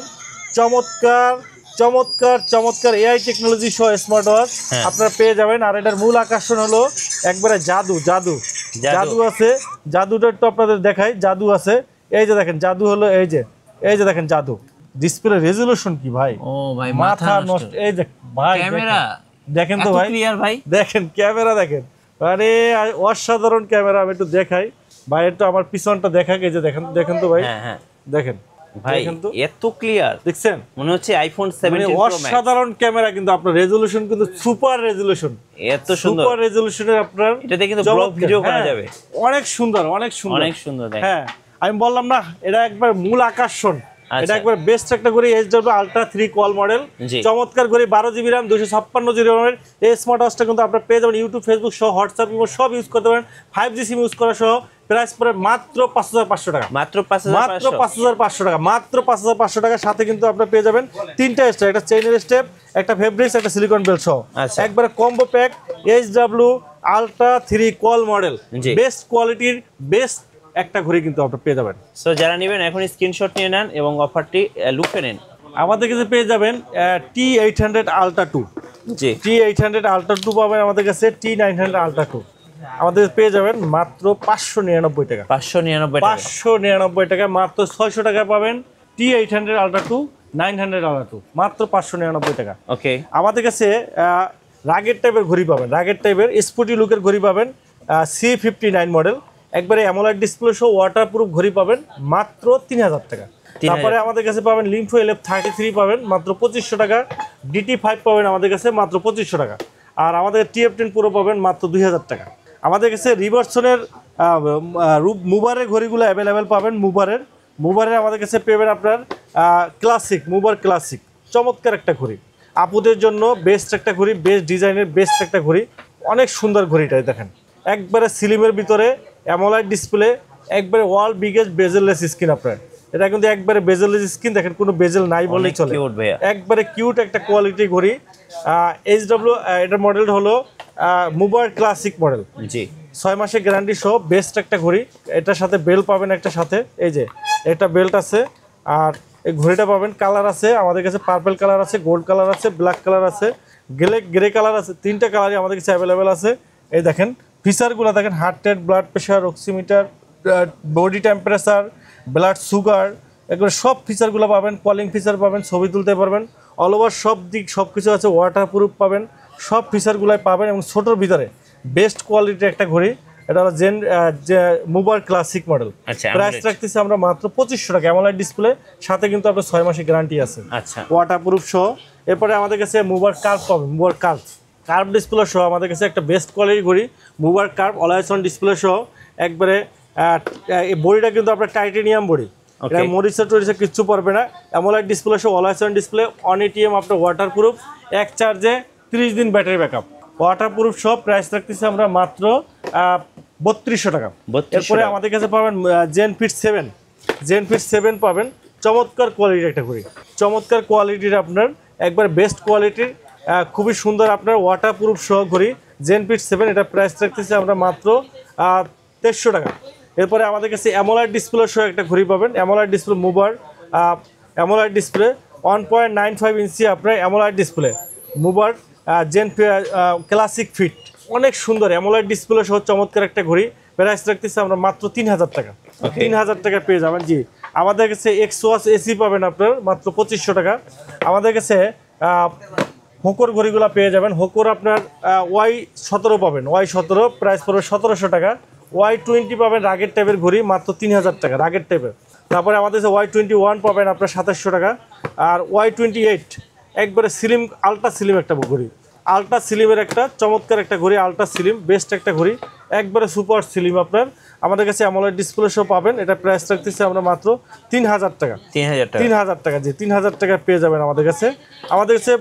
চমৎকার চমৎকার চমৎকার এআই টেকনোলজি সহ স্মার্ট ওয়াচ আপনারা পেয়ে যাবেন। আর এটার মূল আকর্ষণ হলো একবারে জাদু জাদু জাদু আছে। জাদুটা একটু আপনাদের দেখাই, জাদু আছে। এই যে দেখেন জাদু হলো, এই যে দেখেন জাদু। ডিসপ্লে রেজোলিউশন কি ভাই, ও ভাই মাথা নষ্ট। এই যে ভাই ক্যামেরা দেখেন তো ভাই, ক্লিয়ার ভাই, দেখেন ক্যামেরা দেখেন, মানে অসাধারণ ক্যামেরা। আমি একটু দেখাই ভাই, একটু আমার পিছনটা দেখাক। এই যে দেখেন তো ভাই, হ্যাঁ দেখেন ভাই এত ক্লিয়ার, দেখছেন মনে হচ্ছে আইফোন 17 প্রো ম্যাক্স। অসাধারণ ক্যামেরা, কিন্তু আপনার রেজোলিউশন কিন্তু সুপার রেজোলিউশন, এত সুন্দর সুপার রেজোলিউশনের আপনার এটাতে কিন্তু ব্লগ ভিডিও করা যাবে। অনেক সুন্দর অনেক সুন্দর অনেক সুন্দর। হ্যাঁ আমি বললাম না, এটা একবার মূল আকর্ষণ। এটা একবার বেস্ট একটা ঘড়ি, HW আলট্রা 3 কোয়াল মডেল, চমৎকার ঘড়ি, 12GB RAM 256GB RAM এর। এই স্মার্ট ওয়াচটা কিন্তু আপনারা পেয়ে যাবেন ইউটিউব, ফেসবুক সহ, হোয়াটসঅ্যাপ সব ইউজ করতে পারেন। 5G সিম ইউজ করা সহ। প্রাইস পড়ে মাত্র 5500 টাকা, মাত্র 5500 টাকা, মাত্র 5500 টাকা। সাথে কিন্তু আপনারা পেয়ে যাবেন 3টা স্টেপ, একটা চেইনের স্টেপ, একটা ফেব্রিক্স, একটা সিলিকন বেল্ট সহ একবারে combo pack. HW ultra 3 কোয়াল model, best কোয়ালিটির বেস্ট একটা ঘড়ি কিন্তু আপনারা পেয়ে যাবেন। সো যারা নেবেন এখন স্ক্রিনশট নিয়ে নেন এবং অফারটি লুফে নেন। আমাদের কাছে পেয়ে যাবেন T800 আলট্রা 2, জি T800 আলট্রা 2 পাবেন আমাদের কাছে। T900 আলট্রা 2 আমাদের পেয়ে যাবেন মাত্র 599 টাকা, 599 টাকা, মাত্র 600 টাকা পাবেন T800 আলট্রা 2, 900 আলট্রা 2, মাত্র 599 টাকা। ওকে, আমাদের কাছে রাগের টাইপের ঘড়ি পাবেন, রাগের টাইপের স্পোর্টি লুকের ঘড়ি পাবেন, C59 মডেল, একবারে অ্যামোলেড ডিসপ্লে সহ ওয়াটারপ্রুফ ঘড়ি পাবেন মাত্র 3000 টাকা। তারপরে আমাদের কাছে পাবেন লিম্ফো LF33 পাবেন মাত্র 2500 টাকা, DT5 পাবেন আমাদের কাছে মাত্র 2500 টাকা। আর আমাদের TF10 পুরো পাবেন মাত্র 2000 টাকা। আমাদের কাছে রিভার্সনের মুবারের ঘড়িগুলো অ্যাভেলেবেল পাবেন। মুবারের আমাদের কাছে পেবেন আপনার ক্লাসিক, মুবার ক্লাসিক, চমৎকার একটা ঘড়ি, আপুদের জন্য বেস্ট একটা ঘড়ি, বেস্ট ডিজাইনের বেস্ট একটা ঘড়ি, অনেক সুন্দর ঘড়িটাই দেখেন, একবারে সিলিমের ভিতরে অ্যামোলাইড ডিসপ্লে, একবারে ওয়ার্ল্ড বিগেস্ট বেজেললেস স্ক্রিন। আপনার এটা কিন্তু একবারে বেজেললেস স্ক্রিন, দেখেন কোনো বেজেল নাই বলেই চলে, একবারে কিউট একটা কোয়ালিটি ঘড়ি। HW এটার মডেল হলো মুবার ক্লাসিক মডেল, জি 6 মাসের গ্যারান্টি সহ বেস্ট একটা ঘড়ি। এটার সাথে বেল্ট পাবেন একটা সাথে, এই যে একটা বেল্ট আছে। আর এই ঘড়িটা পাবেন কালার আছে আমাদের কাছে, পার্পল কালার আছে, গোল্ড কালার আছে, ব্ল্যাক কালার আছে, গ্রে কালার আছে, 3টা কালারই আমাদের কাছে অ্যাভেলেবেল আছে। এই দেখেন ফিচারগুলো দেখেন, heart rate, blood pressure, oximeter, body temperature, blood sugar, এগুলো সব ফিচারগুলো পাবেন। কলিং ফিচার পাবেন, ছবি তুলতে পারবেন, অল ওভার সব দিক সব কিছু আছে, ওয়াটারপ্রুফ পাবেন, সব ফিচারগুলোই পাবেন। এবং ছোটোর ভিতরে বেস্ট কোয়ালিটির একটা ঘড়ি, এটা হলো মুবার ক্লাসিক মডেল। প্রাইস রাখতেছি আমরা মাত্র 2500 টাকা, অ্যামোলেড ডিসপ্লে, সাথে কিন্তু আপনার 6 মাসের গ্যারান্টি আছে, ওয়াটারপ্রুফ সহ। এরপরে আমাদের কাছে মুবার কার্ভ পাবেন, মুবার কার্ভ ডিসপ্লে সহ আমাদের কাছে একটা বেস্ট কোয়ালিটির ঘড়ি, মুবার কার্ভ অলওয়েজ অন ডিসপ্লে সহ। একবারে এই বডিটা কিন্তু আপনার টাইটেনিয়াম বডি, এটা মরিচা কিচ্ছু পড়বে না, অ্যামোলেড ডিসপ্লে সহ, always on display, on ATM আপনার ওয়াটারপ্রুফ, এক চার্জে 30 দিন ব্যাটারি ব্যাকআপ, ওয়াটারপ্রুফ সব। প্রাইস রাখতেছি আমরা মাত্র 3200 টাকা। এরপরে আমাদের কাছে পাবেন জেনফিট 7 পাবেন, চমৎকার কোয়ালিটির একটা ঘড়ি, চমৎকার কোয়ালিটির আপনার একবার বেস্ট কোয়ালিটির, খুবই সুন্দর আপনার ওয়াটারপ্রুফ সহ ঘড়ি, জেনফিট 7। এটা প্রাইস রাখতেছি আমরা মাত্র 2300 টাকা। এরপরে আমাদের কাছে অ্যামোলেড ডিসপ্লে সহ একটা ঘড়ি পাবেন, অ্যামোলেড ডিসপ্লে মুবার, অ্যামোলেড ডিসপ্লে 1.95 ইঞ্চি আপনার অ্যামোলেড ডিসপ্লে মুবার ক্লাসিক ফিট, অনেক সুন্দর অ্যামোলেড ডিসপ্লে সহ চমৎকার একটা ঘড়ি। প্রাইস রাখতেছি আমরা মাত্র 3000 টাকা, 3000 টাকা পেয়ে যাবেন। জি আমাদের কাছে এক্সওয়াচ AC পাবেন আপনার মাত্র 2500 টাকা। আমাদের কাছে হোকোর ঘড়িগুলো পেয়ে যাবেন, হোকোর আপনার Y17 পাবেন, Y17 প্রাইস পড়বে 1700 টাকা। Y20 পাবেন রাগের টাইপের ঘড়ি মাত্র 3000 টাকা, রাগের টাইপের। তারপরে আমাদের কাছে Y21 পাবেন আপনার 2700 টাকা। আর Y28 একবারে স্লিম, আলট্রা স্লিম একটা ঘড়ি, আলট্রা স্লিমের একটা চমৎকার একটা ঘড়ি, আলট্রা স্লিম বেস্ট একটা ঘড়ি, একবারে সুপার স্লিম আপনার। আমাদের কাছে অ্যামোলেড ডিসপ্লে সহ পাবেন, এটা প্রাইস রাখতেছি আমরা মাত্র 3000 টাকা, 3000 টাকা, জি 3000 টাকা পেয়ে যাবেন আমাদের কাছে। আমাদের কাছে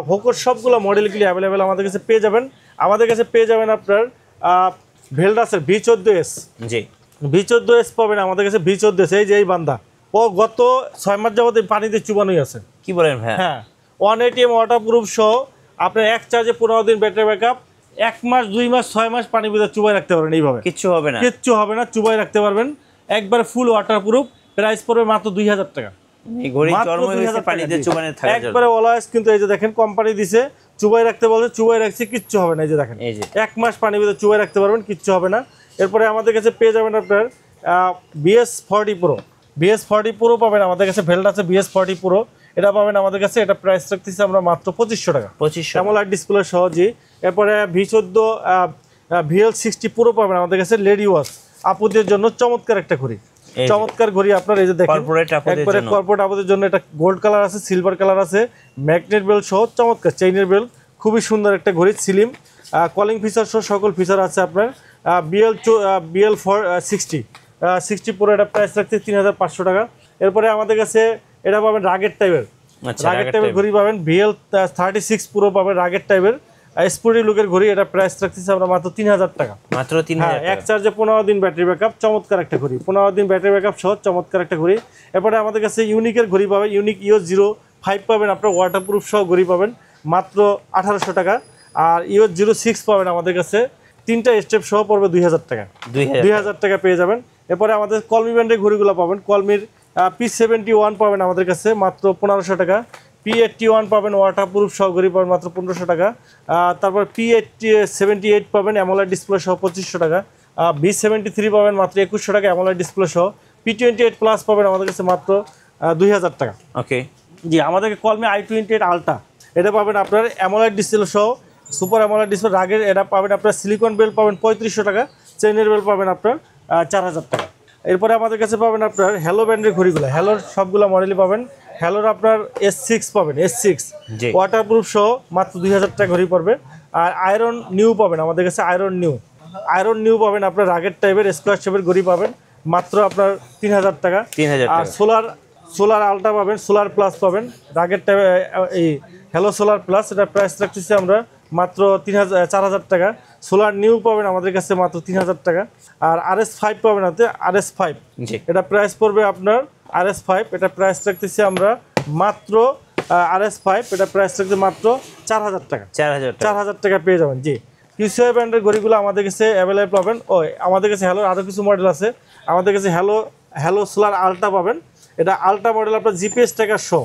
হোকোর সবগুলো মডেলগুলি অ্যাভেলেবেল আমাদের কাছে পেয়ে যাবেন। আমাদের কাছে পেয়ে যাবেন আপনার ভেলডাসের V14S, জি V14S পাবেন আমাদের কাছে, V14S। এই যে এই বান্দা, ও গত 6 মাস যাবত পানিতে চুবানোই আছে, কি বলেন ভাই? হ্যাঁ, 1 ATM ওয়াটারপ্রুফ সহ আপনার এক চার্জে 15 দিন ব্যাটারি ব্যাকআপ, 1 মাস 2 মাস 6 মাস পানির ভিতরে চুবাই রাখতে পারবেন, এইভাবে কিচ্ছু হবে না, কিচ্ছু হবে না, চুবাই রাখতে পারবেন, একবার ফুল ওয়াটারপ্রুফ, প্রাইস পড়বে মাত্র 2000 টাকা। এই ঘড়ি চরমে হইছে পানিতে চুবানো থাকে একবারে অলওয়েজ কিন্তু এই যে দেখেন কোম্পানি দিছে চুবাই রাখতে বলে, চুবাই রাখছি, কিচ্ছু হবে না। এই যে দেখেন 1 মাস পানির ভিতরে চুবাই রাখতে পারবেন, কিচ্ছু হবে না। এরপরে আমাদের কাছে পেয়ে যাবেন আপনার BS40 Pro। BS40 Pro পাবেন আমাদের কাছে, ভেল্ট আছে BS40 Pro, এটা পাবেন আমাদের কাছে। এটা প্রাইস রাখতেছি আমরা মাত্র 2500 টাকা, 2500 অ্যামোলেড ডিসপ্লে সহ। জি, এরপরে V14 VL60 Pro পাবেন আমাদের কাছে, লেডি ওয়াচ আপুদের জন্য চমৎকার একটা ঘড়ি, চমৎকার ঘড়ি আপনার। এই যে দেখেন একবারে কর্পোরেট আপুদের জন্য, এটা গোল্ড কালার আছে, সিলভার কালার আছে, ম্যাগনেট বেল্ট সহ চমৎকার চেইনের বেল্ট, খুবই সুন্দর একটা ঘড়ি, স্লিম, কলিং ফিচার সহ সকল ফিচার আছে আপনার। BL60 Pro, এটা প্রাইস রাখতে 3500 টাকা। এরপরে আমাদের কাছে এটা পাবেন রাগেট টাইপের, ঘড়ি পাবেন, VL36 Pro পাবেন রাগেট টাইপের স্পোর্টি লুকের ঘড়ি, এটা প্রাইস রাখতেছি আমরা মাত্র 3000 টাকা, মাত্র 3000 টাকা। এক চার্জে 15 দিন ব্যাটারি ব্যাকআপ, চমৎকার একটা ঘড়ি, 15 দিন ব্যাটারি ব্যাকআপ সহ চমৎকার একটা ঘড়ি। এরপরে আমাদের কাছে ইউনিকের ঘড়ি পাবেন, ইউনিক EOS05 পাবেন আপনার, ওয়াটারপ্রুফ সহ ঘড়ি পাবেন মাত্র 1800 টাকা। আর EOS06 পাবেন আমাদের কাছে, 3টা স্টেপ সহ পড়বে 2000 টাকা, 2000 টাকা পেয়ে যাবেন। এরপরে আমাদের কলমি ব্র্যান্ডের ঘড়িগুলো পাবেন, কলমির P71 পাবেন আমাদের কাছে মাত্র 1500 টাকা, P81 পাবেন ওয়াটারপ্রুফ সহ ঘড়ি পাবেন মাত্র 1500 টাকা। তারপর P78 পাবেন অ্যামোলেড ডিসপ্লে সহ 2500 টাকা, B73 পাবেন মাত্র 2100 টাকা অ্যামোলেড ডিসপ্লে সহ, P28 প্লাস পাবেন আমাদের কাছে মাত্র 2000 টাকা। ওকে, জি, আমাদেরকে কলমি i28 আলট্রা, এটা পাবেন আপনার অ্যামোলেড ডিসপ্লে সহ, সুপার অ্যামোলেড ডিসপ্লে রাগের, এটা পাবেন আপনার। সিলিকন বেল্ট পাবেন 3500 টাকা, চেইনের বেল্ট পাবেন আপনার 4000 টাকা। এরপরে আমাদের কাছে পাবেন আপনার হ্যালো ব্র্যান্ডের ঘড়িগুলো, হ্যালোর সবগুলো মডেলই পাবেন। হ্যালোর আপনার S6 পাবেন, S6 ওয়াটারপ্রুফ সহ মাত্র 2000 টাকা ঘড়ি পড়বে। আর আয়রন নিউ পাবেন আমাদের কাছে, আয়রন নিউ পাবেন আপনার রাগের টাইপের স্কোয়ার শেপের ঘড়ি পাবেন মাত্র আপনার 3000 টাকা। আর সোলার আলট্রা পাবেন, সোলার প্লাস পাবেন রাগের টাইপের, এই হ্যালো সোলার প্লাস, এটা প্রাইস রাখতেছি আমরা মাত্র 4000 টাকা। সোলার নিউ পাবেন আমাদের কাছে মাত্র 3000 টাকা। আর RS5 পাবেন হাতে, RS5 এটা প্রাইস পড়বে আপনার, RS5 এটা প্রাইস রাখতেছি আমরা মাত্র, RS5 এটা প্রাইস রাখতে মাত্র 4000 টাকা, 4000 টাকা পেয়ে যাবেন। জি, QCI ব্র্যান্ডের ঘড়িগুলো আমাদের কাছে অ্যাভেলেবল পাবেন। আমাদের কাছে হ্যালোর আরও কিছু মডেল আছে, আমাদের কাছে হ্যালো সোলার আলট্রা পাবেন, এটা আলট্রা মডেল আপনার GPS ট্র্যাকার সহ,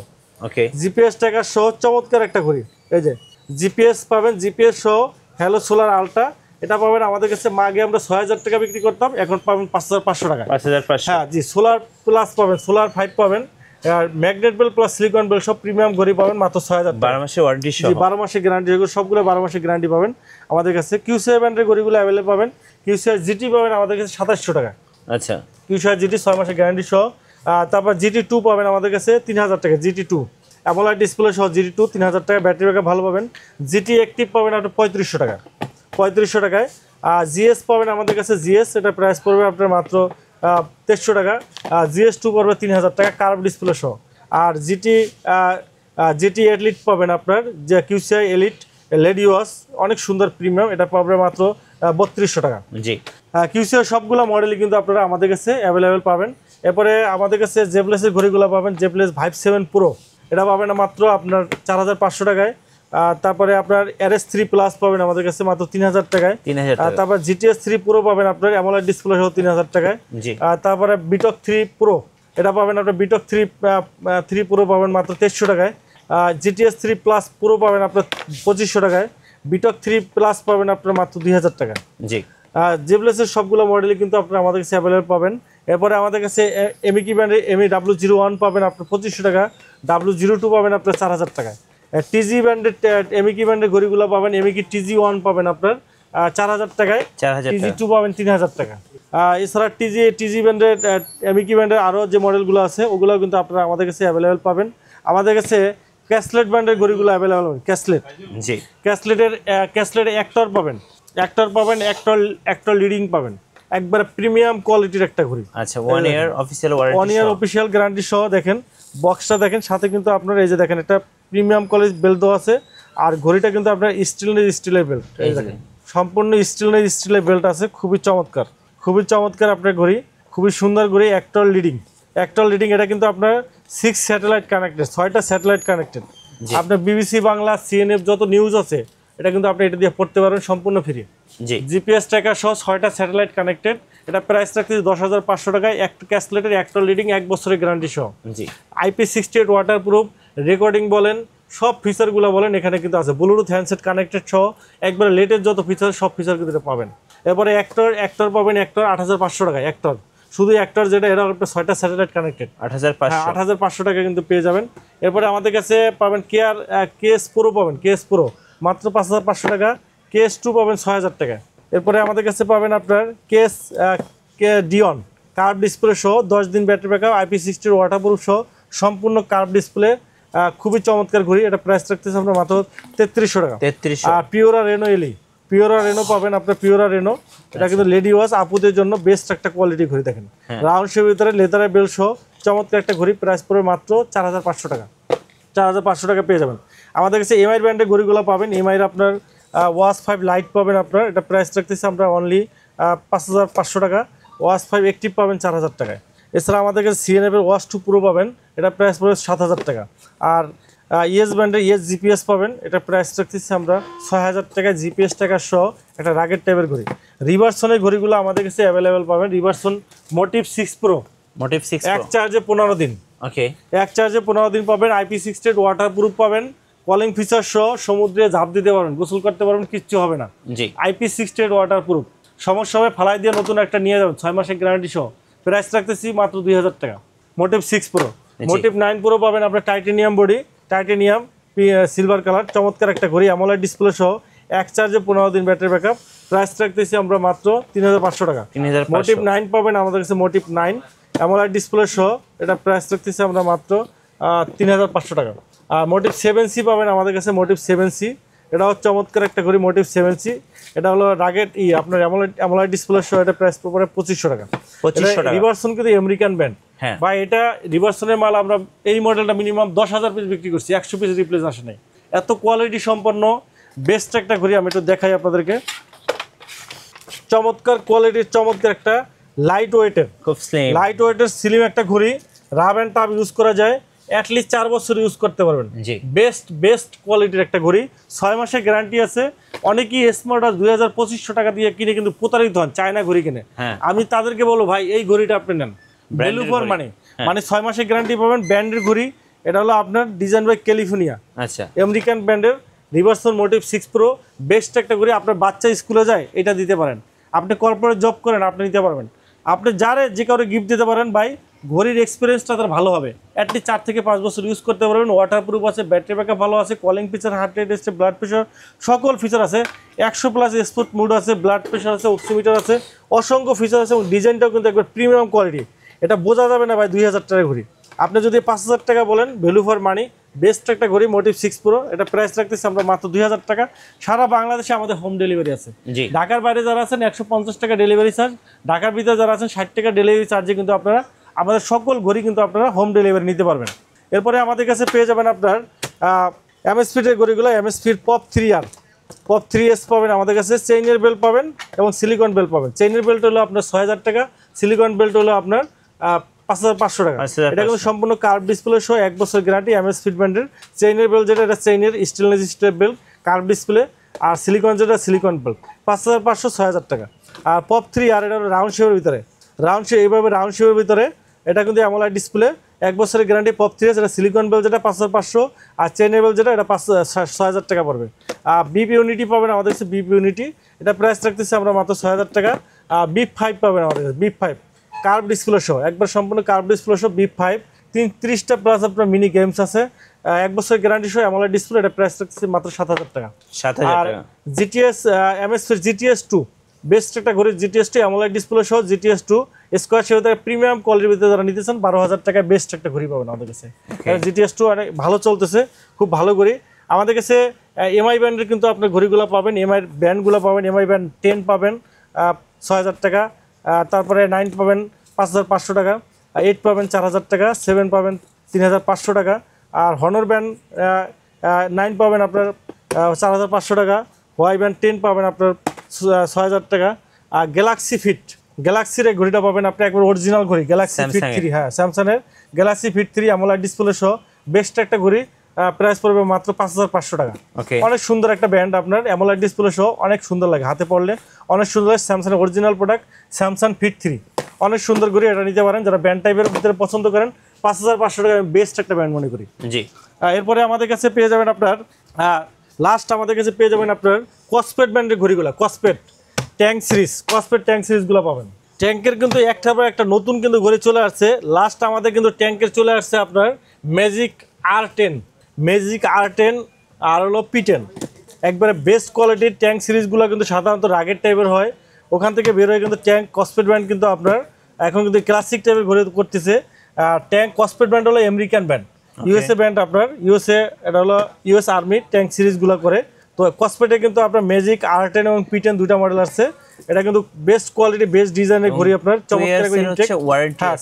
GPS ট্র্যাকার সহ চমৎকার একটা ঘড়ি। এই যে GPS পাবেন, GPS সহ হ্যালো সোলার আলট্রা, এটা পাবেন আমাদের কাছে। আগে আমরা 6000 টাকা বিক্রি করতাম, এখন পাবেন 5500 টাকা, 5500। হ্যাঁ জি, সোলার প্লাস পাবেন, সোলার 5 পাবেন, আর magnet belt plus silicone belt সব প্রিমিয়াম ঘড়ি পাবেন মাত্র 6000 টাকা, 12 মাসের ওয়ারেন্টি সহ, 12 মাসের গ্যারান্টি, সবগুলো 12 মাসের গ্যারান্টি পাবেন আমাদের কাছে। QCI ব্র্যান্ডের ঘড়িগুলো অ্যাভেলেবল পাবেন। QCI GT পাবেন আমাদের কাছে 2700 টাকা, আচ্ছা। QCI GT 6 মাসের গ্যারান্টি সহ। তারপর GT2 পাবেন আমাদের কাছে 3000 টাকা, GT2 অ্যামোলেড ডিসপ্লে সহ GT2 3000 টাকা, ব্যাটারি ব্যাকআপ ভালো পাবেন। GT অ্যাক্টিভ পাবেন আপনার 3500 টাকা, 3500 টাকায়। আর GS পাবেন আমাদের কাছে, GS এটা প্রাইস পড়বে আপনার মাত্র 2300 টাকা। GS2 পড়বে 3000 টাকা কার্ভ ডিসপ্লে সহ। আর GT এলিট পাবেন আপনার, যে QCI এলিট লেডি ওয়াচ, অনেক সুন্দর প্রিমিয়াম, এটা পাবে মাত্র 3200 টাকা। জি, QCI সবগুলো মডেলই কিন্তু আপনারা আমাদের কাছে অ্যাভেলেবেল পাবেন। এরপরে আমাদের কাছে জেপ্লেসের ঘড়িগুলো পাবেন, জেপ্লেস Vive 7 Pro, এটা পাবেন মাত্র আপনার 4500 টাকায়। তারপরে আপনার RS3 প্লাস পাবেন আমাদের কাছে মাত্র 3000 টাকায়। তারপর GTS 3 Pro পাবেন আপনার অ্যামোলেড ডিসপ্লে সহ 3000 টাকায়। তারপরে বিটক 3 Pro, এটা পাবেন আপনার বিটক 3 Pro পাবেন মাত্র 2300 টাকায়। GTS 3 প্লাস Pro পাবেন আপনার 2500 টাকায়। বিটক 3 প্লাস পাবেন আপনার মাত্র 2000 টাকা। জি, জেপ্লেসের সবগুলো মডেলই কিন্তু আপনারা আমাদের কাছে অ্যাভেলেবল পাবেন। এরপরে আমাদের কাছে এমিকি ব্র্যান্ডের W01 পাবেন আপনার 2500 টাকা, W02 পাবেন আপনার 4000 টাকায়। টিজি ব্র্যান্ডের এমিকি ব্র্যান্ডের ঘড়িগুলো পাবেন, এমিকি TG1 পাবেন আপনার 4000 টাকায়, TG2 পাবেন 3000 টাকা। এছাড়া টিজি ব্র্যান্ডের এমিকি ব্র্যান্ডের আরও যে মডেলগুলো আছে ওগুলো কিন্তু আপনারা আমাদের কাছে অ্যাভেলেবল পাবেন। আমাদের কাছে ক্যাসলেট ব্র্যান্ডের ঘড়িগুলো অ্যাভেলেবল পাবেন, ক্যাসলেট, জি, ক্যাসলেটের অ্যাক্টর পাবেন, অ্যাক্টর লিডিং পাবেন, একবারে প্রিমিয়াম কোয়ালিটির একটা ঘড়ি। আচ্ছা, 1 ইয়ার অফিশিয়াল ওয়ারেন্টি, 1 ইয়ার অফিশিয়াল গ্যারান্টি সহ। দেখেন বক্সটা দেখেন, সাথে কিন্তু আপনার এই যে দেখেন একটা প্রিমিয়াম কোয়ালিটি বেল্ট দেওয়া আছে। আর ঘড়িটা কিন্তু আপনার স্টিলের বেল্ট, এই দেখেন সম্পূর্ণ স্টিলের বেল্ট আছে, খুবই চমৎকার আপনার ঘড়ি, খুবই সুন্দর ঘড়ি। অ্যাক্টর লিডিং এটা কিন্তু আপনার 6 স্যাটেলাইট কানেক্টেড, 6টা স্যাটেলাইট কানেক্টেড। আপনার BBC বাংলা, CNF যত নিউজ আছে এটা কিন্তু আপনি এটা দিয়ে পড়তে পারবেন সম্পূর্ণ ফ্রি। জি জিপিএস ট্র্যাকার সহ 6টা স্যাটেলাইট কানেক্টেড। এটা প্রাইস রাখতেছি 10,500 টাকায়। একটা ক্যাসলেটের একটা লিডিং 1 বছরের গ্যারান্টি সহ। জি IP68 ওয়াটারপ্রুফ, রেকর্ডিং বলেন সব ফিচারগুলো বলেন এখানে কিন্তু আছে। ব্লুটুথ হ্যান্ডসেট কানেক্টেড সহ একবারে লেটেস্ট যত ফিচার সব ফিচার কিন্তু এটা পাবেন। এরপরে অ্যাক্টর পাবেন, অ্যাক্টর 8,500 টাকায়। অ্যাক্টর শুধু অ্যাক্টর যেটা, এটা 6টা স্যাটেলাইট কানেক্টেড 8,500 টাকা কিন্তু পেয়ে যাবেন। এরপরে আমাদের কাছে পাবেন কেএস প্রো পাবেন, কেএস প্রো মাত্র 5,500 টাকা। কেএস2 পাবেন 6,000 টাকা। এরপরে আমাদের কাছে পাবেন আপনার ডিওন কার্ভ ডিসপ্লে সহ 10 দিন ব্যাটারি ব্যাকআপ, IP60 ওয়াটারপ্রুফ সহ সম্পূর্ণ কার্ভ ডিসপ্লে, খুবই চমৎকার ঘড়ি। এটা প্রাইস রাখতেছে আপনার মাত্র 3,300 টাকা। 3,300। আর পিওরা রেনো পিওরা রেনো পাবেন আপনার, পিওরা রেনো এটা কিন্তু লেডি ওয়াচ আপুদের জন্য বেস্ট একটা কোয়ালিটি ঘড়ি। দেখেন রাউন্ড শেপের ভিতরে লেদারের বেল সহ চমৎকার একটা ঘড়ি। প্রাইস পড়বে মাত্র 4,500 টাকা। 4,500 টাকা পেয়ে যাবেন। আমাদের কাছে এমআই ব্র্যান্ডের ঘড়িগুলো পাবেন। এমআইয়ের আপনার ওয়াচ 5 লাইট পাবেন আপনার, এটা প্রাইস রাখতেছে আমরা অনলি 5,500 টাকা। ওয়াচ 5 অ্যাক্টিভ পাবেন 4,000 টাকায়। এছাড়া আমাদের কাছে সিএনএফের ওয়াচ 2 প্রো পাবেন, এটা প্রাইস পড়বে 7,000 টাকা। আর ইয়েস ব্র্যান্ডের ইয়েস জিপিএস পাবেন, এটা প্রাইস রাখতেছি আমরা 6,000 টাকায়। জিপিএস টাকা সহ একটা রাগের টাইপের ঘড়ি। রিভারসনের ঘড়িগুলো আমাদের কাছে অ্যাভেলেবেল পাবেন। রিভারসন মোটিভ 6 প্রো, মোটিভ 6 এক চার্জে 15 দিন। ওকে, এক চার্জে 15 দিন পাবেন। IP60 ওয়াটারপ্রুফ পাবেন, কলিং ফিচার সহ সমুদ্রে ঝাঁপ দিতে পারবেন, গোসল করতে পারবেন, কিচ্ছু হবে না। জি IP60 ওয়াটারপ্রুফ, সমস্যা হবে ফালাই দিয়ে নতুন একটা নিয়ে যাবেন 6 মাসের গ্যারান্টি সহ। প্রাইস রাখতেছি মাত্র 2,000 টাকা। মোটিভ 6 প্রো, মোটিভ 9 প্রো পাবেন আপনার titanium body, titanium silver colour, চমৎকার একটা ঘড়ি, অ্যামোলেড ডিসপ্লে সহ এক চার্জে 15 দিন ব্যাটারি ব্যাকআপ। প্রাইস রাখতেছি আমরা মাত্র 3,500 টাকা। মোটিভ 9 পাবেন আমাদের কাছে, মোটিভ 9 অ্যামোলেড ডিসপ্লে সহ, এটা প্রাইস রাখতেছি আমরা মাত্র 3,500 টাকা। আর মোটিভ 7C পাবেন আমাদের কাছে, মোটিভ 7C, এটা হচ্ছে চমৎকার একটা ঘড়ি। মোটিভ 7C এটা হলো রাগেট আপনার অ্যামোলেড ডিসপ্লে সহ, এটা প্রাইস পড়বে 2,500 টাকা। 2,500 টাকা। রিভারসন কিন্তু আমেরিকান ব্র্যান্ড বা এটা রিভারসনের মাল আমরা এই মডেলটা মিনিমাম 10,000 পিস বিক্রি করছি, 100 পিস রিপ্লেস আসে নাই। এত কোয়ালিটি সম্পন্ন বেস্ট একটা ঘড়ি। আমি একটু দেখাই আপনাদেরকে, চমৎকার কোয়ালিটির চমৎকার একটা লাইট ওয়েটের, খুব স্লিম লাইট ওয়েটের স্লিম একটা ঘড়ি। রাব অ্যান্ড টাব ইউজ করা যায়, অ্যাটলিস্ট 4 বছর ইউজ করতে পারবেন। বেস্ট কোয়ালিটির একটা ঘড়ি, 6 মাসের গ্যারান্টি আছে। অনেকেই স্মার্ট ওয়াচ 2,500 টাকা দিয়ে কিনে কিন্তু প্রতারিত হন, চায়না ঘড়ি কিনে। আমি তাদেরকে বলবো ভাই এই ঘড়িটা আপনি নেন, ভ্যালু ফর মানি। মানে 6 মাসের গ্যারান্টি পাবেন, ব্র্যান্ডের ঘড়ি। এটা হলো আপনার ডিজাইন বাই ক্যালিফোর্নিয়া, আচ্ছা আমেরিকান ব্র্যান্ডের রিভারসন মোটিভ 6 প্রো, বেস্ট একটা ঘড়ি। আপনার বাচ্চা স্কুলে যায় এটা দিতে পারেন, আপনি কর্পোরেট জব করেন আপনি নিতে পারবেন, আপনি যারে যে কাউরে গিফট দিতে পারেন। ভাই ঘড়ির এক্সপিরিয়েন্সটা তার ভালো হবে, অ্যাটলিস্ট 4 থেকে 5 বছর ইউজ করতে পারবেন। ওয়াটারপ্রুফ আছে, ব্যাটারি ব্যাকআপ ভালো আছে, কলিং ফিচার, হার্ট রেট আছে, ব্লাড প্রেশার, সকল ফিচার আছে। 100+ স্পোর্ট মুড আছে, ব্লাড প্রেশার আছে, অক্সিমিটার আছে, অসংখ্য ফিচার আছে। এবং ডিজাইনটাও কিন্তু একবার প্রিমিয়াম কোয়ালিটি, এটা বোঝা যাবে না ভাই 2,000 টাকা ঘড়ি। আপনি যদি 5,000 টাকা বলেন, ভ্যালু ফর মানি, বেস্ট একটা ঘড়ি মোটিভ 6 প্রো। এটা প্রাইস রাখতেছি আমরা মাত্র 2,000 টাকা। সারা বাংলাদেশে আমাদের হোম ডেলিভারি আছে। ঢাকার বাইরে যারা আছেন 150 টাকা ডেলিভারি চার্জ, ঢাকার ভিতরে যারা আছেন 60 টাকা ডেলিভারি চার্জে কিন্তু আপনারা আমাদের সকল ঘড়ি কিন্তু আপনারা হোম ডেলিভারি নিতে পারবেন। এরপরে আমাদের কাছে পেয়ে যাবেন আপনার এমএসফিটের ঘড়িগুলো, এমএসফির পপ 3R, পপ 3S পাবেন আমাদের কাছে। চেইনের বেল্ট পাবেন এবং সিলিকন বেল্ট পাবেন। চেইনের বেল্ট হলো আপনার 6,000 টাকা, সিলিকন বেল্ট হলো আপনার 5,500 টাকা। এটা কিন্তু সম্পূর্ণ কার্ভ ডিসপ্লে সহ 1 বছর গ্যারান্টি। এমএসফিট ব্র্যান্ডের চেইনের বেল্ট যেটা, এটা চেইনের stainless steel belt, curve display. আর সিলিকন যেটা, সিলিকন বেল্ট 5,500, 6,000 টাকা। আর পপ 3R এটা হলো রাউন্ড শেপের ভিতরে, রাউন্ড শেপ, এইভাবে রাউন্ড শেপের ভিতরে, এটা কিন্তু অ্যামোলেড ডিসপ্লে, 1 বছরের গ্যারান্টি। পপ 3S এটা সিলিকন বেল যেটা 5,500, আর চেইনের বেল যেটা এটা 6,000 টাকা পড়বে। আর বিপ ইউনিটি পাবেন আমাদের কাছে, বিপ ইউনিটি এটা প্রাইস রাখতেছি আমরা মাত্র 6,000 টাকা। আর বিপ 5 পাবেন আমাদের কাছে, বিপ 5 কার্ভ ডিসপ্লে সহ, একবার সম্পূর্ণ কার্ভ ডিসপ্লে সহ বিপ 5, 30টা প্লাস আপনার মিনি গেমস আছে, 1 বছরের গ্যারান্টি সহ অ্যামোলেড ডিসপ্লে, এটা প্রাইস রাখতেছি মাত্র 7,000 টাকা। আর জিটিএস এমএসফির GTS 2, বেস্ট একটা ঘড়ি GTS 2 অ্যামোলেড ডিসপ্লে সহ GTS 2 স্কোয়ার শেপের প্রিমিয়াম কোয়ালিটির ভিতরে যারা নিতে চান 12,000 টাকায় বেস্ট একটা ঘড়ি পাবেন আমাদের কাছে। GTS 2 অনেক ভালো চলতেছে, খুব ভালো ঘড়ি আমাদের কাছে। এমআই ব্র্যান্ডের কিন্তু আপনার ঘড়িগুলো পাবেন, এমআই ব্র্যান্ডগুলো পাবেন। এমআই ব্র্যান্ড 10 পাবেন 6,000 টাকা, তারপরে 9 পাবেন 5,500 টাকা, 8 পাবেন 4,000 টাকা, 7 পাবেন 3,500 টাকা। আর হনর ব্র্যান্ড 9 পাবেন আপনার 4,500 টাকা, ওয়াই ব্র্যান্ড 10 পাবেন আপনার 6,000 টাকা। আর গ্যালাক্সি ফিট, গ্যালাক্সির এই ঘড়িটা পাবেন আপনি একবার অরিজিনাল ঘড়ি, গ্যালাক্সি ফিট 3, হ্যাঁ স্যামসাংয়ের গ্যালাক্সি ফিট 3 অ্যামোলেড ডিসপ্লে সহ বেস্ট একটা ঘড়ি। প্রাইস পড়বে মাত্র 5500 টাকা। অনেক সুন্দর একটা ব্যান্ড, আপনার অ্যামোলেড ডিসপ্লে সহ অনেক সুন্দর লাগে, হাতে পড়লে অনেক সুন্দর। Samsung original product Samsung fit 3, অনেক সুন্দর করে এটা নিতে পারেন যারা ব্যান্ড টাইপের ভিতরে পছন্দ করেন। 5500 টাকা বেস্ট একটা ব্যান্ড মনে করি। জি, এরপরে আমাদের কাছে পেয়ে যাবেন আপনার লাস্ট আমাদের কাছে পেয়ে যাবেন আপনার কসপেট ব্র্যান্ডের ঘড়িগুলো, Kospet tank series, Kospet tank সিরিজগুলো পাবেন। ট্যাঙ্কের কিন্তু একটার পর একটা নতুন কিন্তু ঘড়ি চলে আসছে। লাস্ট আমাদের কিন্তু ট্যাঙ্কের চলে আসছে আপনার ম্যাজিক R10, ম্যাজিক R10 আর হলো P10, একবারে বেস্ট কোয়ালিটির ট্যাঙ্ক সিরিজগুলো কিন্তু সাধারণত রাগের টাইপের হয়, ওখান থেকে বের হয়ে কিন্তু ট্যাঙ্ক কসপেট ব্র্যান্ড কিন্তু আপনার এখন কিন্তু ক্লাসিক টাইপের ঘড়ি করতেছে। ট্যাঙ্ক কসপেট ব্র্যান্ড হলো আমেরিকান ব্র্যান্ড, ইউএসএ ব্র্যান্ড, আপনার ইউএসএ, এটা হলো ইউএস আর্মি ট্যাঙ্ক সিরিজগুলো করে। তো কসপেটে কিন্তু আপনার ম্যাজিক R10 এবং P10 দুইটা মডেল আছে। এটা কিন্তু বেস্ট কোয়ালিটি বেস্ট ডিজাইনের ঘড়ি, আপনার চমৎকার